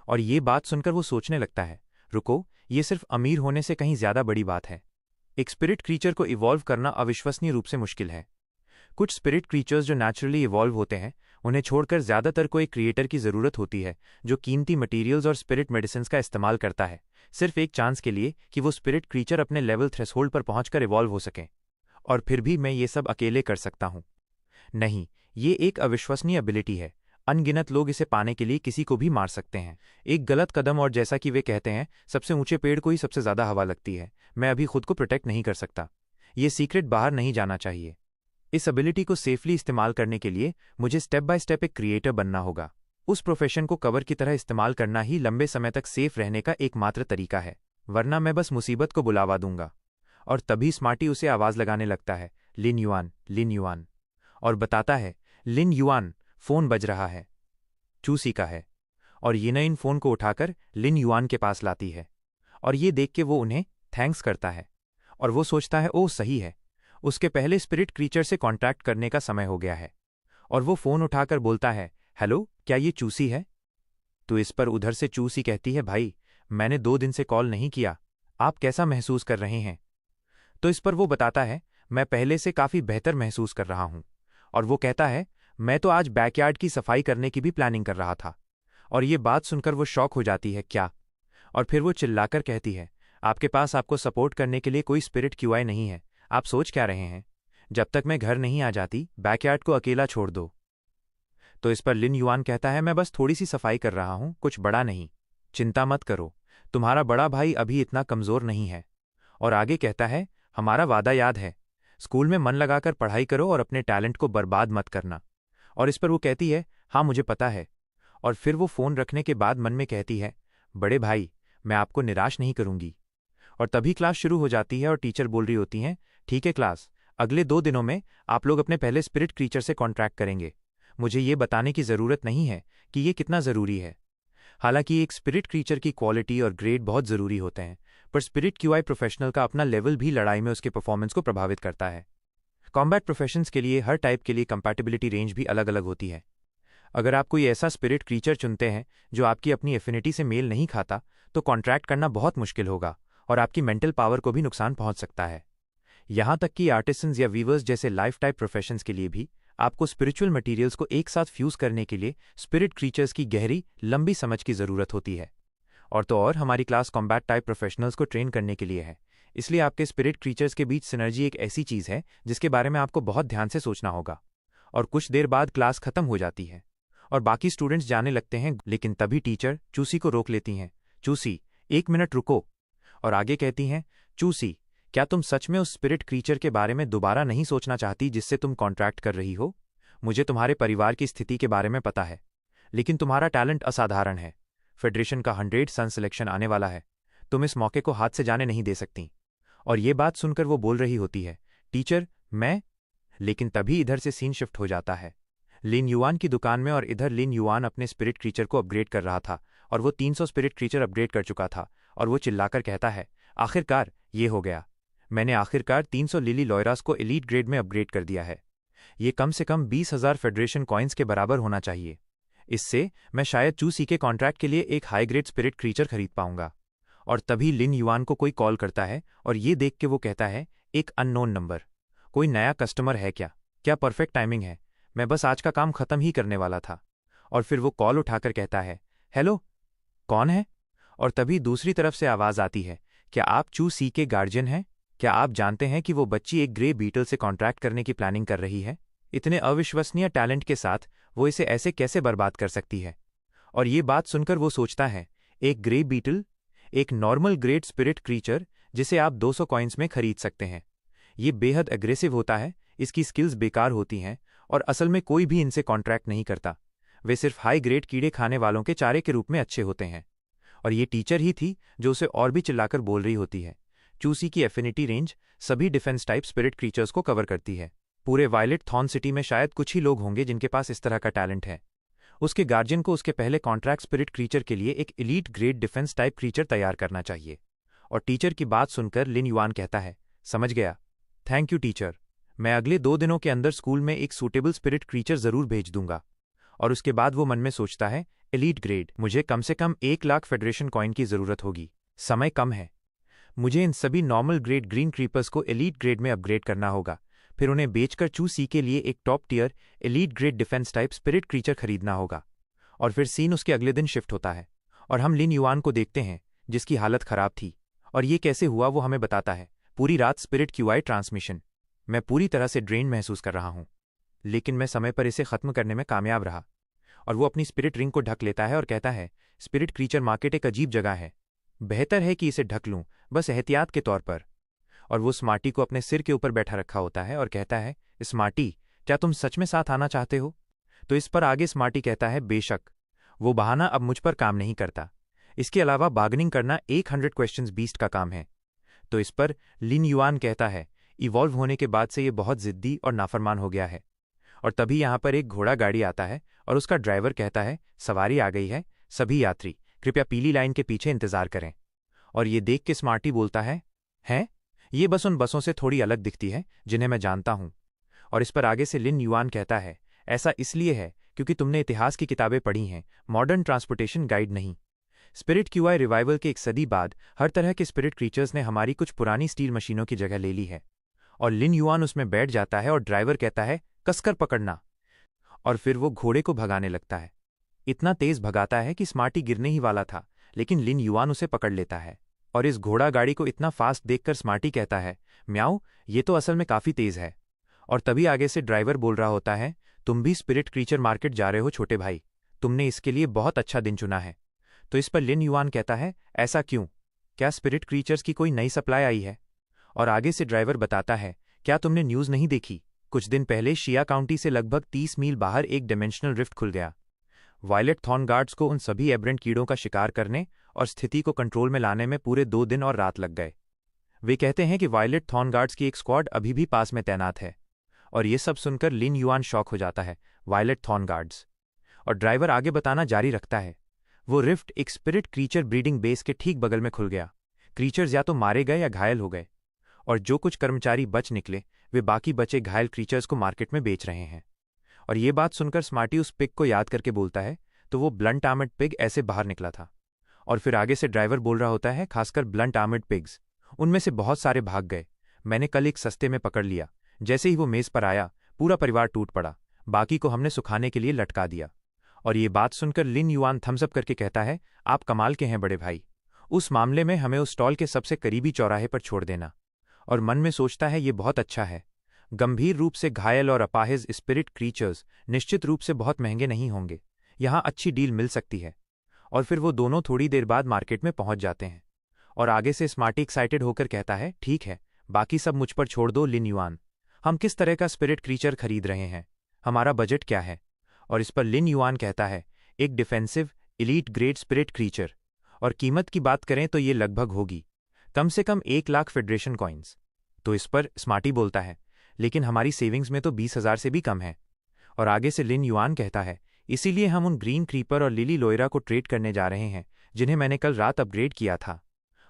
और ये बात सुनकर वो सोचने लगता है, रुको, ये सिर्फ अमीर होने से कहीं ज्यादा बड़ी बात है। एक स्पिरिट क्रीचर को इवॉल्व करना अविश्वसनीय रूप से मुश्किल है। कुछ स्पिरिट क्रीचर्स जो नेचुरली इवॉल्व होते हैं, उन्हें छोड़कर ज्यादातर को एक क्रिएटर की जरूरत होती है जो कीमती मटेरियल्स और स्पिरिट मेडिसिन का इस्तेमाल करता है, सिर्फ एक चांस के लिए कि वो स्पिरिट क्रीचर अपने लेवल थ्रेशोल्ड पर पहुंचकर इवॉल्व हो सकें। और फिर भी मैं ये सब अकेले कर सकता हूं? नहीं, ये एक अविश्वसनीय एबिलिटी है। अनगिनत लोग इसे पाने के लिए किसी को भी मार सकते हैं। एक गलत कदम, और जैसा कि वे कहते हैं, सबसे ऊंचे पेड़ को ही सबसे ज्यादा हवा लगती है। मैं अभी खुद को प्रोटेक्ट नहीं कर सकता। ये सीक्रेट बाहर नहीं जाना चाहिए। इस एबिलिटी को सेफली इस्तेमाल करने के लिए मुझे स्टेप बाय स्टेप एक क्रिएटर बनना होगा। उस प्रोफेशन को कवर की तरह इस्तेमाल करना ही लंबे समय तक सेफ रहने का एकमात्र तरीका है, वरना मैं बस मुसीबत को बुलावा दूंगा। और तभी स्मार्टी उसे आवाज लगाने लगता है, लिन युआन, और बताता है, लिन युआन, फोन बज रहा है, चूसी का है। और यिनयिन फोन को उठाकर लिन युआन के पास लाती है। और ये देख के वो उन्हें थैंक्स करता है। और वो सोचता है, ओह सही है, उसके पहले स्पिरिट क्रीचर से कॉन्टैक्ट करने का समय हो गया है। और वो फ़ोन उठाकर बोलता है, हेलो, क्या ये चूसी है? तो इस पर उधर से चूसी कहती है, भाई, मैंने 2 दिन से कॉल नहीं किया, आप कैसा महसूस कर रहे हैं? तो इस पर वो बताता है, मैं पहले से काफ़ी बेहतर महसूस कर रहा हूँ। और वो कहता है, मैं तो आज बैकयार्ड की सफाई करने की भी प्लानिंग कर रहा था। और ये बात सुनकर वो शॉक हो जाती है, क्या? और फिर वो चिल्लाकर कहती है, आपके पास आपको सपोर्ट करने के लिए कोई स्पिरिट क्यूआई नहीं है, आप सोच क्या रहे हैं? जब तक मैं घर नहीं आ जाती, बैकयार्ड को अकेला छोड़ दो। तो इस पर लिन युआन कहता है, मैं बस थोड़ी सी सफाई कर रहा हूँ, कुछ बड़ा नहीं, चिंता मत करो, तुम्हारा बड़ा भाई अभी इतना कमज़ोर नहीं है। और आगे कहता है, हमारा वादा याद है, स्कूल में मन लगाकर पढ़ाई करो और अपने टैलेंट को बर्बाद मत करना। और इस पर वो कहती है, हाँ मुझे पता है। और फिर वो फ़ोन रखने के बाद मन में कहती है, बड़े भाई, मैं आपको निराश नहीं करूंगी। और तभी क्लास शुरू हो जाती है और टीचर बोल रही होती हैं, ठीक है क्लास, अगले 2 दिनों में आप लोग अपने पहले स्पिरिट क्रीचर से कॉन्ट्रैक्ट करेंगे। मुझे ये बताने की ज़रूरत नहीं है कि ये कितना ज़रूरी है। हालांकि एक स्पिरिट क्रीचर की क्वालिटी और ग्रेड बहुत ज़रूरी होते हैं, पर स्पिरिट क्यूआई प्रोफेशनल का अपना लेवल भी लड़ाई में उसके परफॉर्मेंस को प्रभावित करता है। कॉम्बैट प्रोफेशंस के लिए हर टाइप के लिए कंपैटिबिलिटी रेंज भी अलग अलग होती है। अगर आप कोई ऐसा स्पिरिट क्रीचर चुनते हैं जो आपकी अपनी एफिनिटी से मेल नहीं खाता, तो कॉन्ट्रैक्ट करना बहुत मुश्किल होगा और आपकी मेंटल पावर को भी नुकसान पहुंच सकता है। यहां तक कि आर्टिसंस या वीवर्स जैसे लाइफ टाइप प्रोफेशंस के लिए भी आपको स्पिरिचुअल मटेरियल्स को एक साथ फ्यूज करने के लिए स्पिरिट क्रीचर्स की गहरी लंबी समझ की ज़रूरत होती है। और तो और हमारी क्लास कॉम्बैट टाइप प्रोफेशनल्स को ट्रेन करने के लिए है, इसलिए आपके स्पिरिट क्रीचर्स के बीच सिनर्जी एक ऐसी चीज़ है जिसके बारे में आपको बहुत ध्यान से सोचना होगा। और कुछ देर बाद क्लास खत्म हो जाती है और बाकी स्टूडेंट्स जाने लगते हैं, लेकिन तभी टीचर चूसी को रोक लेती हैं। चूसी, 1 मिनट रुको। और आगे कहती हैं, चूसी, क्या तुम सच में उस स्पिरिट क्रीचर के बारे में दोबारा नहीं सोचना चाहती जिससे तुम कॉन्ट्रैक्ट कर रही हो? मुझे तुम्हारे परिवार की स्थिति के बारे में पता है, लेकिन तुम्हारा टैलेंट असाधारण है। फेडरेशन का 100 सन सिलेक्शन आने वाला है, तुम इस मौके को हाथ से जाने नहीं दे सकती। और ये बात सुनकर वो बोल रही होती है, टीचर, मैं। लेकिन तभी इधर से सीन शिफ्ट हो जाता है लिन युआन की दुकान में, और इधर लिन युआन अपने स्पिरिट क्रीचर को अपग्रेड कर रहा था और वो 300 स्पिरिट क्रीचर अपग्रेड कर चुका था। और वो चिल्लाकर कहता है, आखिरकार ये हो गया, मैंने आखिरकार 300 लिली लॉयरास को एलीट ग्रेड में अपग्रेड कर दिया है। ये कम से कम 20,000 फेडरेशन कॉइन्स के बराबर होना चाहिए। इससे मैं शायद चूसी के कॉन्ट्रैक्ट के लिए एक हाई ग्रेड स्पिरिट क्रीचर खरीद पाऊंगा। और तभी लिन युआन को कोई कॉल करता है और ये देख के वो कहता है, एक अननोन नंबर, कोई नया कस्टमर है क्या? क्या परफेक्ट टाइमिंग है, मैं बस आज का काम खत्म ही करने वाला था। और फिर वो कॉल उठाकर कहता है, हेलो, कौन है? और तभी दूसरी तरफ से आवाज़ आती है, क्या आप चू सी के गार्जियन हैं? क्या आप जानते हैं कि वो बच्ची एक ग्रे बीटल से कॉन्ट्रैक्ट करने की प्लानिंग कर रही है? इतने अविश्वसनीय टैलेंट के साथ वो इसे ऐसे कैसे बर्बाद कर सकती है? और ये बात सुनकर वो सोचता है, एक ग्रे बीटल, एक नॉर्मल ग्रेड स्पिरिट क्रीचर जिसे आप 200 कॉइन्स में खरीद सकते हैं। ये बेहद एग्रेसिव होता है, इसकी स्किल्स बेकार होती हैं और असल में कोई भी इनसे कॉन्ट्रैक्ट नहीं करता। वे सिर्फ हाई ग्रेड कीड़े खाने वालों के चारे के रूप में अच्छे होते हैं। और ये टीचर ही थी जो उसे और भी चिल्लाकर बोल रही होती है, चूसी की एफिनिटी रेंज सभी डिफेंस टाइप स्पिरिट क्रीचर्स को कवर करती है। पूरे वायलेट थॉर्न सिटी में शायद कुछ ही लोग होंगे जिनके पास इस तरह का टैलेंट है। उसके गार्जियन को उसके पहले कॉन्ट्रैक्ट स्पिरिट क्रीचर के लिए एक elite grade defense type creature तैयार करना चाहिए। और टीचर की बात सुनकर लिन युआन कहता है, समझ गया, थैंक यू टीचर, मैं अगले 2 दिनों के अंदर स्कूल में एक सूटेबल स्पिरिट क्रीचर जरूर भेज दूंगा। और उसके बाद वो मन में सोचता है, एलीट ग्रेड, मुझे कम से कम 1 लाख फेडरेशन कॉइन की जरूरत होगी, समय कम है, मुझे इन सभी नॉर्मल ग्रेड ग्रीन क्रीपर्स को एलीट ग्रेड में अपग्रेड करना होगा, फिर उन्हें बेचकर चू सी के लिए एक top tier elite grade defense type spirit creature खरीदना होगा। और फिर सीन उसके अगले दिन शिफ्ट होता है और हम लिन युआन को देखते हैं जिसकी हालत खराब थी। और ये कैसे हुआ वो हमें बताता है, पूरी रात स्पिरिट क्यूआई ट्रांसमिशन, मैं पूरी तरह से ड्रेन महसूस कर रहा हूँ, लेकिन मैं समय पर इसे खत्म करने में कामयाब रहा। और वो अपनी स्पिरिट रिंग को ढक लेता है और कहता है, स्पिरिट क्रीचर मार्केट एक अजीब जगह है, बेहतर है कि इसे ढक लूं, बस एहतियात के तौर पर। और वो स्मार्टी को अपने सिर के ऊपर बैठा रखा होता है और कहता है, स्मार्टी, क्या तुम सच में साथ आना चाहते हो? तो इस पर आगे स्मार्टी कहता है, बेशक, वो बहाना अब मुझ पर काम नहीं करता, इसके अलावा बार्गनिंग करना 100 क्वेश्चंस बीस्ट का काम है। तो इस पर लिन युआन कहता है, इवॉल्व होने के बाद से ये बहुत जिद्दी और नाफरमान हो गया है। और तभी यहाँ पर एक घोड़ा गाड़ी आता है और उसका ड्राइवर कहता है, सवारी आ गई है, सभी यात्री कृपया पीली लाइन के पीछे इंतजार करें। और ये देख के स्मार्टी बोलता है, हैं? ये बस उन बसों से थोड़ी अलग दिखती है जिन्हें मैं जानता हूं। और इस पर आगे से लिन युआन कहता है, ऐसा इसलिए है क्योंकि तुमने इतिहास की किताबें पढ़ी हैं, मॉडर्न ट्रांसपोर्टेशन गाइड नहीं। स्पिरिट क्यूआई रिवाइवल के एक सदी बाद हर तरह के स्पिरिट क्रीचर्स ने हमारी कुछ पुरानी स्टील मशीनों की जगह ले ली है। और लिन युआन उसमें बैठ जाता है और ड्राइवर कहता है, कसकर पकड़ना। और फिर वो घोड़े को भगाने लगता है। इतना तेज भगाता है कि स्मार्टी गिरने ही वाला था, लेकिन लिन युआन उसे पकड़ लेता है। और इस घोड़ा गाड़ी को इतना फास्ट देखकर स्मार्टी कहता है, म्याऊ, ये तो असल में काफी तेज है। और तभी आगे से ड्राइवर बोल रहा होता है, तुम भी स्पिरिट क्रीचर मार्केट जा रहे हो छोटे भाई, तुमने इसके लिए बहुत अच्छा दिन चुना है। तो इस पर लिन युआन कहता है, ऐसा क्यों? क्या स्पिरिट क्रीचर्स की कोई नई सप्लाई आई है? और आगे से ड्राइवर बताता है, क्या तुमने न्यूज़ नहीं देखी? कुछ दिन पहले शिया काउंटी से लगभग 30 मील बाहर एक डायमेंशनल रिफ्ट खुल गया। वायलेट थॉर्न गार्ड्स को उन सभी एब्रेंट कीड़ों का शिकार करने और स्थिति को कंट्रोल में लाने में पूरे 2 दिन और रात लग गए। वे कहते हैं कि वायलेट थॉर्न गार्ड्स की एक स्क्वाड अभी भी पास में तैनात है। और ये सब सुनकर लिन युआन शॉक हो जाता है, वायलेट थॉर्न गार्ड्स। और ड्राइवर आगे बताना जारी रखता है, वो रिफ्ट एक स्पिरिट क्रीचर ब्रीडिंग बेस के ठीक बगल में खुल गया। क्रीचर्स या तो मारे गए या घायल हो गए, और जो कुछ कर्मचारी बच निकले वे बाकी बचे घायल क्रीचर्स को मार्केट में बेच रहे हैं। और ये बात सुनकर स्मार्टी उस पिग को याद करके बोलता है, तो वो ब्लंट आर्मर्ड पिग ऐसे बाहर निकला था। और फिर आगे से ड्राइवर बोल रहा होता है, खासकर ब्लंट आर्मर्ड पिग्स, उनमें से बहुत सारे भाग गए। मैंने कल एक सस्ते में पकड़ लिया, जैसे ही वो मेज पर आया पूरा परिवार टूट पड़ा, बाकी को हमने सुखाने के लिए लटका दिया। और ये बात सुनकर लिन युआन थम्सअप करके कहता है, आप कमाल के हैं बड़े भाई, उस मामले में हमें उस स्टॉल के सबसे करीबी चौराहे पर छोड़ देना। और मन में सोचता है, ये बहुत अच्छा है। गंभीर रूप से घायल और अपाहिज स्पिरिट क्रीचर्स निश्चित रूप से बहुत महंगे नहीं होंगे, यहां अच्छी डील मिल सकती है। और फिर वो दोनों थोड़ी देर बाद मार्केट में पहुंच जाते हैं। और आगे से स्मार्टी एक्साइटेड होकर कहता है, ठीक है, बाकी सब मुझ पर छोड़ दो लिन युआन, हम किस तरह का स्पिरिट क्रीचर खरीद रहे हैं, हमारा बजट क्या है? और इस पर लिन युआन कहता है, एक defensive elite grade spirit creature, और कीमत की बात करें तो ये लगभग होगी कम से कम 1 लाख फेडरेशन कॉइन्स। तो इस पर स्मार्टी बोलता है, लेकिन हमारी सेविंग्स में तो 20,000 से भी कम है। और आगे से लिन युआन कहता है, इसीलिए हम उन ग्रीन क्रीपर और लिली लोयरा को ट्रेड करने जा रहे हैं जिन्हें मैंने कल रात अपग्रेड किया था।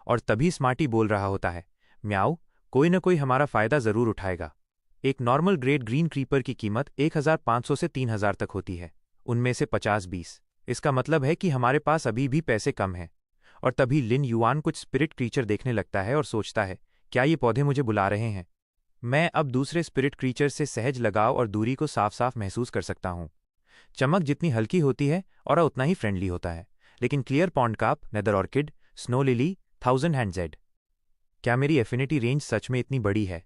और तभी स्मार्टी बोल रहा होता है, म्याऊ, कोई न कोई हमारा फायदा जरूर उठाएगा। एक नॉर्मल ग्रेड ग्रीन क्रीपर की कीमत 1,500 से 3,000 तक होती है, उनमें से 50-20। इसका मतलब है कि हमारे पास अभी भी पैसे कम हैं। और तभी लिन युआन कुछ स्पिरिट क्रीचर देखने लगता है और सोचता है, क्या ये पौधे मुझे बुला रहे हैं? मैं अब दूसरे स्पिरिट क्रीचर से सहज लगाव और दूरी को साफ साफ महसूस कर सकता हूँ। चमक जितनी हल्की होती है और उतना ही फ्रेंडली होता है। लेकिन clear pond carp, nether orchid, snow lily, 1000 hand jade, क्या मेरी एफिनिटी रेंज सच में इतनी बड़ी है?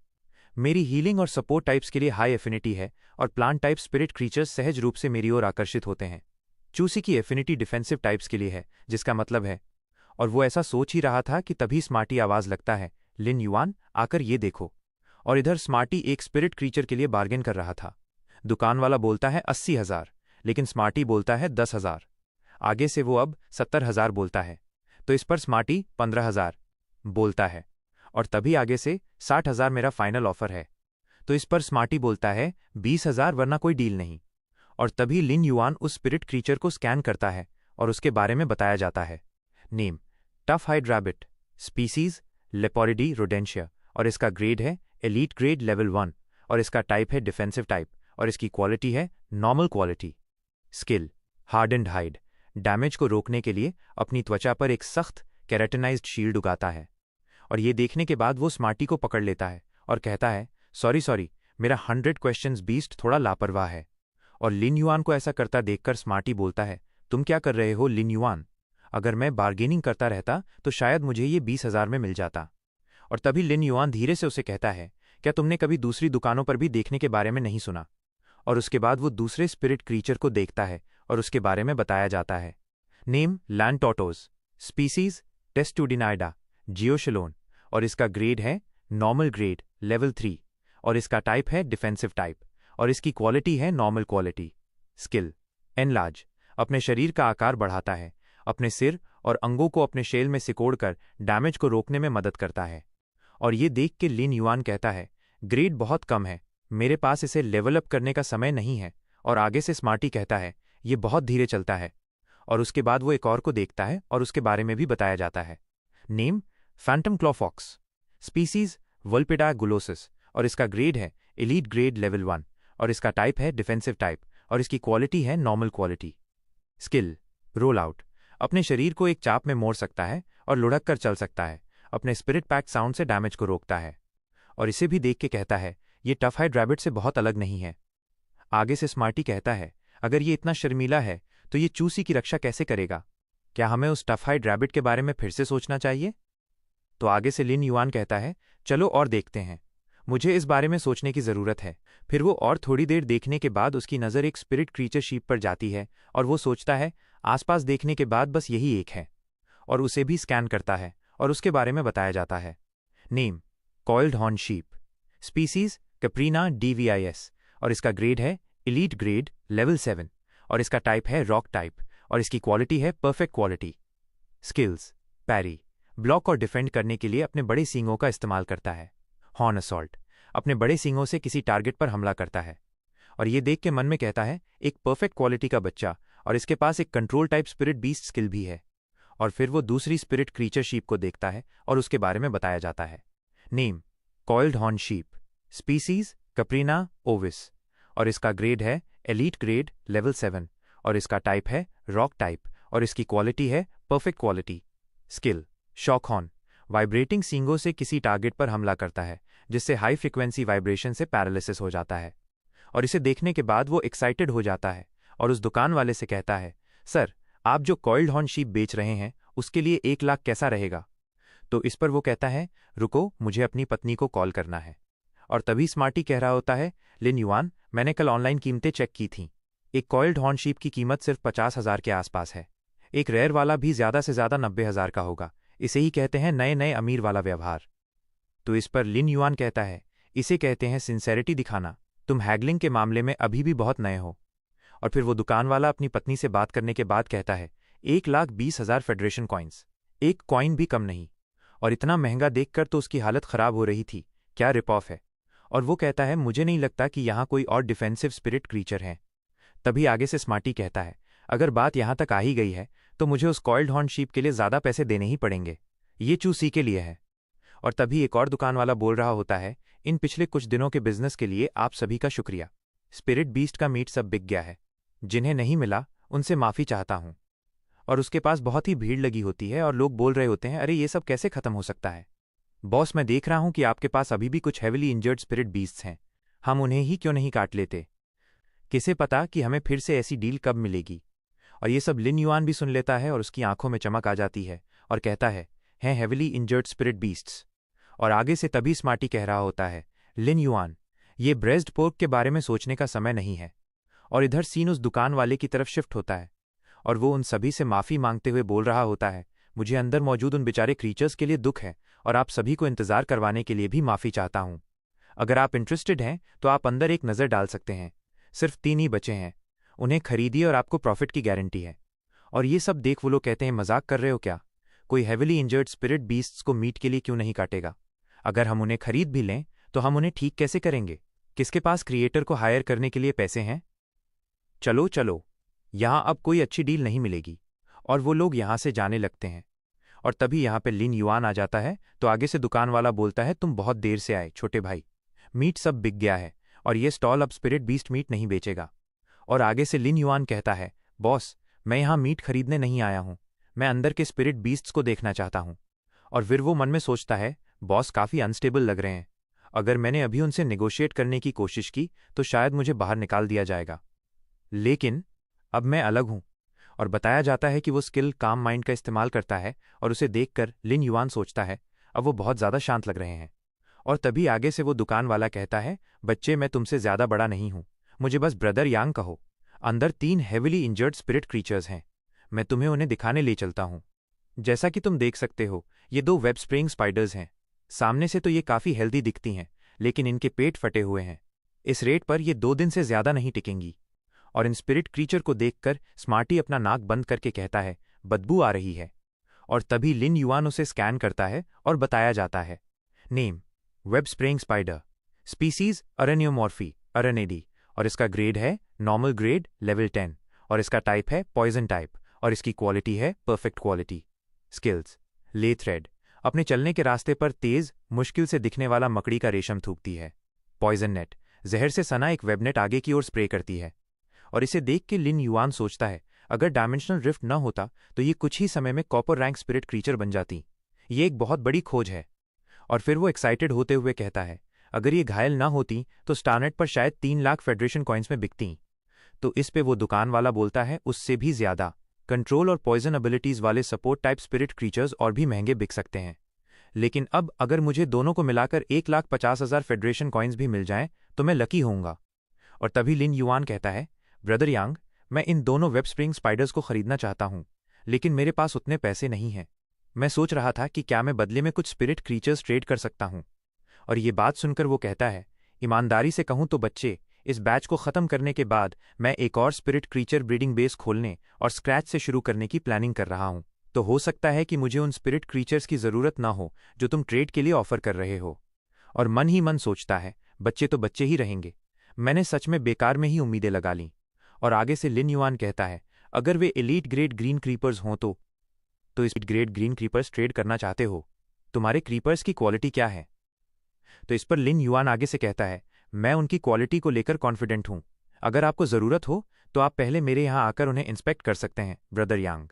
मेरी हीलिंग और सपोर्ट टाइप्स के लिए हाई एफिनिटी है, और प्लांट टाइप स्पिरिट क्रीचर्स सहज रूप से मेरी ओर आकर्षित होते हैं। चूसी की एफिनिटी डिफेंसिव टाइप्स के लिए है, जिसका मतलब है। और वो ऐसा सोच ही रहा था कि तभी स्मार्टी आवाज लगता है, लिन युआन, आकर ये देखो। और इधर स्मार्टी एक स्पिरिट क्रीचर के लिए बार्गेन कर रहा था। दुकान वाला बोलता है 80,000, लेकिन स्मार्टी बोलता है 10,000। आगे से वो अब 70,000 बोलता है, तो इस पर स्मार्टी 15,000 बोलता है। और तभी आगे से 60,000 मेरा फाइनल ऑफर है, तो इस पर स्मार्टी बोलता है 20,000, वरना कोई डील नहीं। और तभी लिन युआन उस स्पिरिट क्रीचर को स्कैन करता है और उसके बारे में बताया जाता है। Name, tough hide rabbit, species leporidae rodentia, और इसका ग्रेड है एलीट ग्रेड लेवल 1, और इसका टाइप है डिफेंसिव टाइप, और इसकी क्वालिटी है normal quality. Skill, hardened hide, damage को रोकने के लिए अपनी त्वचा पर एक सख्त कैरेटिनाइज्ड शील्ड उगाता है। और ये देखने के बाद वो स्मार्टी को पकड़ लेता है और कहता है, सॉरी, मेरा 100 क्वेश्चंस बीस्ट थोड़ा लापरवाह है। और लिन युआन को ऐसा करता देखकर स्मार्टी बोलता है, तुम क्या कर रहे हो लिन युआन? अगर मैं बार्गेनिंग करता रहता तो शायद मुझे ये 20,000 में मिल जाता। और तभी लिन युआन धीरे से उसे कहता है, क्या तुमने कभी दूसरी दुकानों पर भी देखने के बारे में नहीं सुना? और उसके बाद वो दूसरे स्पिरिट क्रीचर को देखता है और उसके बारे में बताया जाता है। नेम, लैंड टॉटोज, स्पीसीज टेस्टुडिनाइडा जियोशलोन, और इसका ग्रेड है नॉर्मल ग्रेड लेवल 3, और इसका टाइप है डिफेंसिव टाइप, और इसकी क्वालिटी है नॉर्मल क्वालिटी। स्किल, एनलार्ज, अपने शरीर का आकार बढ़ाता है, अपने सिर और अंगों को अपने शेल में सिकोड़कर डैमेज को रोकने में मदद करता है। और ये देख के लिन युआन कहता है, ग्रेड बहुत कम है, मेरे पास इसे लेवल अप करने का समय नहीं है। और आगे से स्मार्टी कहता है, ये बहुत धीरे चलता है। और उसके बाद वो एक और को देखता है और उसके बारे में भी बताया जाता है। नेम, फैंटम क्लॉफॉक्स, स्पीसीज वल्पिडा गुलोसिस, और इसका ग्रेड है एलीट ग्रेड लेवल 1, और इसका टाइप है डिफेंसिव टाइप, और इसकी क्वालिटी है normal quality. Skill roll out, अपने शरीर को एक चाप में मोड़ सकता है और लुढ़क कर चल सकता है। अपने स्पिरिट पैक्ड साउंड से डैमेज को रोकता है और इसे भी देख के कहता है ये टफ हाइड रैबिट से बहुत अलग नहीं है। आगे से स्मार्टी कहता है अगर ये इतना शर्मीला है तो ये चूसी की रक्षा कैसे करेगा? क्या हमें उस टफ हाइड रैबिट के बारे में फिर से सोचना चाहिए? तो आगे से लिन युआन कहता है चलो और देखते हैं, मुझे इस बारे में सोचने की जरूरत है। फिर वो और थोड़ी देर देखने के बाद उसकी नज़र एक स्पिरिट क्रीचर शीप पर जाती है और वो सोचता है आसपास देखने के बाद बस यही एक है, और उसे भी स्कैन करता है और उसके बारे में बताया जाता है। Name coiled horn sheep, species caprina ovis, और इसका ग्रेड है एलीट ग्रेड लेवल 7, और इसका टाइप है रॉक टाइप, और इसकी क्वालिटी है परफेक्ट क्वालिटी। स्किल्स पैरी, ब्लॉक और डिफेंड करने के लिए अपने बड़े सींगों का इस्तेमाल करता है। हॉर्न असॉल्ट, अपने बड़े सींगों से किसी टारगेट पर हमला करता है। और ये देख के मन में कहता है एक परफेक्ट क्वालिटी का बच्चा, और इसके पास एक control type spirit beast skill भी है। और फिर वो दूसरी स्पिरिट क्रीचर शीप को देखता है और उसके बारे में बताया जाता है। Name coiled horn sheep, species caprina ovis, और इसका ग्रेड है एलीट ग्रेड लेवल 7, और इसका टाइप है रॉक टाइप, और इसकी क्वालिटी है perfect quality. Skill shock horn, vibrating सींगों से किसी टारगेट पर हमला करता है जिससे हाई फ्रिक्वेंसी वाइब्रेशन से पैरालिसिस हो जाता है। और इसे देखने के बाद वो एक्साइटेड हो जाता है और उस दुकान वाले से कहता है सर, आप जो कॉइल्ड हॉर्न शीप बेच रहे हैं उसके लिए 1 लाख कैसा रहेगा? तो इस पर वो कहता है रुको, मुझे अपनी पत्नी को कॉल करना है। और तभी स्मार्टी कह रहा होता है लिन युआन, मैंने कल ऑनलाइन कीमतें चेक की थीं। एक कॉइल्ड हॉर्न शीप की कीमत सिर्फ 50,000 के आसपास है। एक रेयर वाला भी ज़्यादा से ज़्यादा 90,000 का होगा। इसे ही कहते हैं नए नए अमीर वाला व्यवहार। तो इस पर लिन युआन कहता है इसे कहते हैं सिंसेरिटी दिखाना, तुम हैगलिंग के मामले में अभी भी बहुत नए हो। और फिर वो दुकान वाला अपनी पत्नी से बात करने के बाद कहता है 1,20,000 फेडरेशन कॉइन्स, एक कॉइन भी कम नहीं। और इतना महंगा देखकर तो उसकी हालत खराब हो रही थी, क्या रिप ऑफ है। और वो कहता है मुझे नहीं लगता कि यहाँ कोई और डिफेंसिव स्पिरिट क्रीचर है। तभी आगे से स्मार्टी कहता है अगर बात यहाँ तक आ ही गई है तो मुझे उस कॉइल्ड हॉर्न शीप के लिए ज़्यादा पैसे देने ही पड़ेंगे, ये चूसी के लिए है। और तभी एक और दुकान वाला बोल रहा होता है इन पिछले कुछ दिनों के बिजनेस के लिए आप सभी का शुक्रिया। स्पिरिट बीस्ट का मीट सब बिक गया है, जिन्हें नहीं मिला उनसे माफ़ी चाहता हूँ। और उसके पास बहुत ही भीड़ लगी होती है और लोग बोल रहे होते हैं अरे ये सब कैसे खत्म हो सकता है? बॉस, मैं देख रहा हूँ कि आपके पास अभी भी कुछ हेविली इंजर्ड स्पिरिट बीस्ट्स हैं, हम उन्हें ही क्यों नहीं काट लेते? किसे पता कि हमें फिर से ऐसी डील कब मिलेगी। और ये सब लिन युआन भी सुन लेता है और उसकी आंखों में चमक आ जाती है और कहता है हैं हेविली इंजर्ड स्पिरिट बीस्ट्स। और आगे से तभी स्मार्टी कह रहा होता है लिन युआन, ये ब्रेस्ट पोर्क के बारे में सोचने का समय नहीं है। और इधर सीन उस दुकान वाले की तरफ शिफ्ट होता है और वो उन सभी से माफ़ी मांगते हुए बोल रहा होता है मुझे अंदर मौजूद उन बेचारे क्रीचर्स के लिए दुख है और आप सभी को इंतज़ार करवाने के लिए भी माफ़ी चाहता हूँ। अगर आप इंटरेस्टेड हैं तो आप अंदर एक नज़र डाल सकते हैं, सिर्फ 3 ही बचे हैं, उन्हें खरीदिए और आपको प्रॉफिट की गारंटी है। और ये सब देख वो लोग कहते हैं मजाक कर रहे हो क्या? कोई हेविली इंजर्ड स्पिरिट बीस्ट्स को मीट के लिए क्यों नहीं काटेगा? अगर हम उन्हें खरीद भी लें तो हम उन्हें ठीक कैसे करेंगे? किसके पास क्रिएटर को हायर करने के लिए पैसे हैं? चलो चलो, यहाँ अब कोई अच्छी डील नहीं मिलेगी। और वो लोग यहाँ से जाने लगते हैं। और तभी यहाँ पे लिन युआन आ जाता है तो आगे से दुकान वाला बोलता है तुम बहुत देर से आए छोटे भाई, मीट सब बिक गया है और ये स्टॉल अब स्पिरिट बीस्ट मीट नहीं बेचेगा। और आगे से लिन युआन कहता है बॉस, मैं यहाँ मीट खरीदने नहीं आया हूँ, मैं अंदर के स्पिरिट बीस्ट्स को देखना चाहता हूँ। और फिर वो मन में सोचता है बॉस काफ़ी अनस्टेबल लग रहे हैं, अगर मैंने अभी उनसे नेगोशिएट करने की कोशिश की तो शायद मुझे बाहर निकाल दिया जाएगा। लेकिन अब मैं अलग हूँ। और बताया जाता है कि वो स्किल काम माइंड का इस्तेमाल करता है और उसे देखकर लिन युआन सोचता है अब वो बहुत ज़्यादा शांत लग रहे हैं। और तभी आगे से वो दुकान वाला कहता है बच्चे, मैं तुमसे ज़्यादा बड़ा नहीं हूँ, मुझे बस ब्रदर यांग कहो। अंदर 3 हेविली इंजर्ड स्पिरिट क्रीचर्स हैं, मैं तुम्हें उन्हें दिखाने ले चलता हूँ। जैसा कि तुम देख सकते हो ये 2 वेब स्प्रिंग स्पाइडर्स हैं। सामने से तो ये काफ़ी हेल्दी दिखती हैं, लेकिन इनके पेट फटे हुए हैं। इस रेट पर ये 2 दिन से ज़्यादा नहीं टिकेंगी। और इन स्पिरिट क्रीचर को देखकर स्मार्टी अपना नाक बंद करके कहता है बदबू आ रही है। और तभी लिन युआन उसे स्कैन करता है और बताया जाता है name web spraying spider, species araneomorphae araneidae, और इसका ग्रेड है नॉर्मल ग्रेड लेवल 10, और इसका टाइप है पॉइजन टाइप, और इसकी क्वालिटी है परफेक्ट क्वालिटी। स्किल्स ले थ्रेड, अपने चलने के रास्ते पर तेज मुश्किल से दिखने वाला मकड़ी का रेशम थूकती है। पॉइजन नेट, जहर से सना एक वेबनेट आगे की ओर स्प्रे करती है। और इसे देख के लिन युआन सोचता है, अगर डायमेंशनल रिफ्ट न होता तो ये कुछ ही समय में कॉपर रैंक स्पिरिट क्रीचर बन जाती। ये एक बहुत बड़ी खोज है। और फिर वो एक्साइटेड होते हुए कहता है, अगर ये घायल ना होती तो स्टारनेट पर शायद 3 लाख फेडरेशन कॉइन्स में बिकती। तो इस पे वो दुकान वाला बोलता है, उससे भी ज्यादा कंट्रोल और पॉइजन एबिलिटीज वाले सपोर्ट टाइप स्पिरिट क्रीचर्स और भी महंगे बिक सकते हैं। लेकिन अब अगर मुझे दोनों को मिलाकर 1,50,000 फेडरेशन कॉइन्स भी मिल जाएं तो मैं लकी होऊंगा। और तभी लिन युआन कहता है, ब्रदर यांग, मैं इन दोनों वेब स्प्रिंग स्पाइडर्स को खरीदना चाहता हूं, लेकिन मेरे पास उतने पैसे नहीं हैं। मैं सोच रहा था कि क्या मैं बदले में कुछ स्पिरिट क्रीचर्स ट्रेड कर सकता हूं। और ये बात सुनकर वो कहता है, ईमानदारी से कहूं तो बच्चे, इस बैच को खत्म करने के बाद मैं एक और स्पिरिट क्रीचर ब्रीडिंग बेस खोलने और स्क्रैच से शुरू करने की प्लानिंग कर रहा हूं। तो हो सकता है कि मुझे उन स्पिरिट क्रीचर्स की जरूरत ना हो जो तुम ट्रेड के लिए ऑफर कर रहे हो। और मन ही मन सोचता है, बच्चे तो बच्चे ही रहेंगे, मैंने सच में बेकार में ही उम्मीदें लगा लीं। और आगे से लिन युआन कहता है, अगर वे एलीट ग्रेड ग्रीन क्रीपर्स हों तो इस ग्रेड ग्रीन क्रीपर्स ट्रेड करना चाहते हो, तुम्हारे क्रीपर्स की क्वालिटी क्या है? तो इस पर लिन युआन आगे से कहता है, मैं उनकी क्वालिटी को लेकर कॉन्फिडेंट हूं। अगर आपको जरूरत हो तो आप पहले मेरे यहां आकर उन्हें इंस्पेक्ट कर सकते हैं, ब्रदर यांग।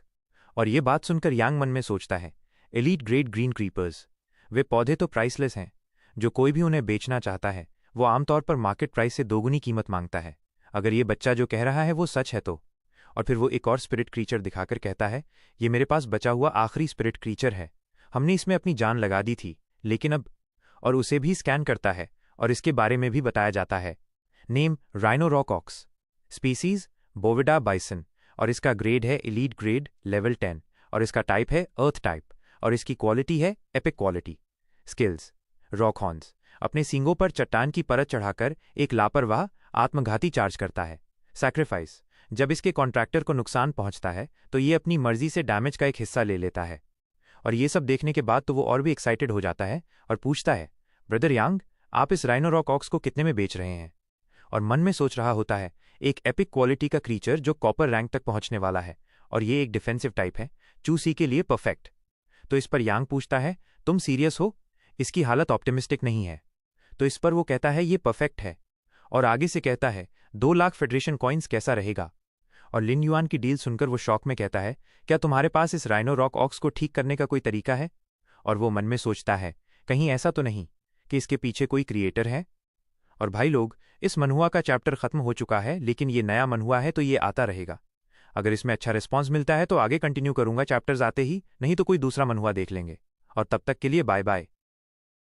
और ये बात सुनकर यांग मन में सोचता है, एलीट ग्रेड ग्रीन क्रीपर्स, वे पौधे तो प्राइसलेस हैं। जो कोई भी उन्हें बेचना चाहता है वो आमतौर पर मार्केट प्राइस से दोगुनी कीमत मांगता है। अगर ये बच्चा जो कह रहा है वो सच है तो। और फिर वो एक और स्पिरिट क्रीचर दिखाकर कहता है, ये मेरे पास बचा हुआ आखिरी स्पिरिट क्रीचर है, हमने इसमें अपनी जान लगा दी थी, लेकिन अब। और उसे भी स्कैन करता है और इसके बारे में भी बताया जाता है। नेम राइनोरॉकॉक्स, स्पीसीज बोविडा बाइसन, और इसका ग्रेड है एलीट ग्रेड लेवल 10, और इसका टाइप है अर्थ टाइप, और इसकी क्वालिटी है एपिक क्वालिटी। स्किल्स, रॉकहॉर्न्स, अपने सींगों पर चट्टान की परत चढ़ाकर एक लापरवाह आत्मघाती चार्ज करता है। सैक्रिफाइस, जब इसके कॉन्ट्रैक्टर को नुकसान पहुंचता है तो ये अपनी मर्जी से डैमेज का एक हिस्सा ले लेता है। और ये सब देखने के बाद तो वो और भी एक्साइटेड हो जाता है और पूछता है, ब्रदर यांग, आप इस राइनोरॉकॉक्स को कितने में बेच रहे हैं? और मन में सोच रहा होता है, एक एपिक क्वालिटी का क्रीचर जो कॉपर रैंक तक पहुंचने वाला है, और ये एक डिफेंसिव टाइप है, चूसी के लिए परफेक्ट। तो इस पर यांग पूछता है, तुम सीरियस हो? इसकी हालत ऑप्टिमिस्टिक नहीं है। तो इस पर वो कहता है, ये परफेक्ट है। और आगे से कहता है, 2 लाख फेडरेशन कॉइन्स कैसा रहेगा? और लिन युआन की डील सुनकर वो शॉक में कहता है, क्या तुम्हारे पास इस राइनोरॉकॉक्स को ठीक करने का कोई तरीका है? और वो मन में सोचता है, कहीं ऐसा तो नहीं कि इसके पीछे कोई क्रिएटर है? और भाई लोग, इस मनहुआ का चैप्टर खत्म हो चुका है, लेकिन ये नया मनहुआ है तो ये आता रहेगा। अगर इसमें अच्छा रिस्पॉन्स मिलता है तो आगे कंटिन्यू करूंगा चैप्टर्स आते ही, नहीं तो कोई दूसरा मनहुआ देख लेंगे। और तब तक के लिए बाय बाय।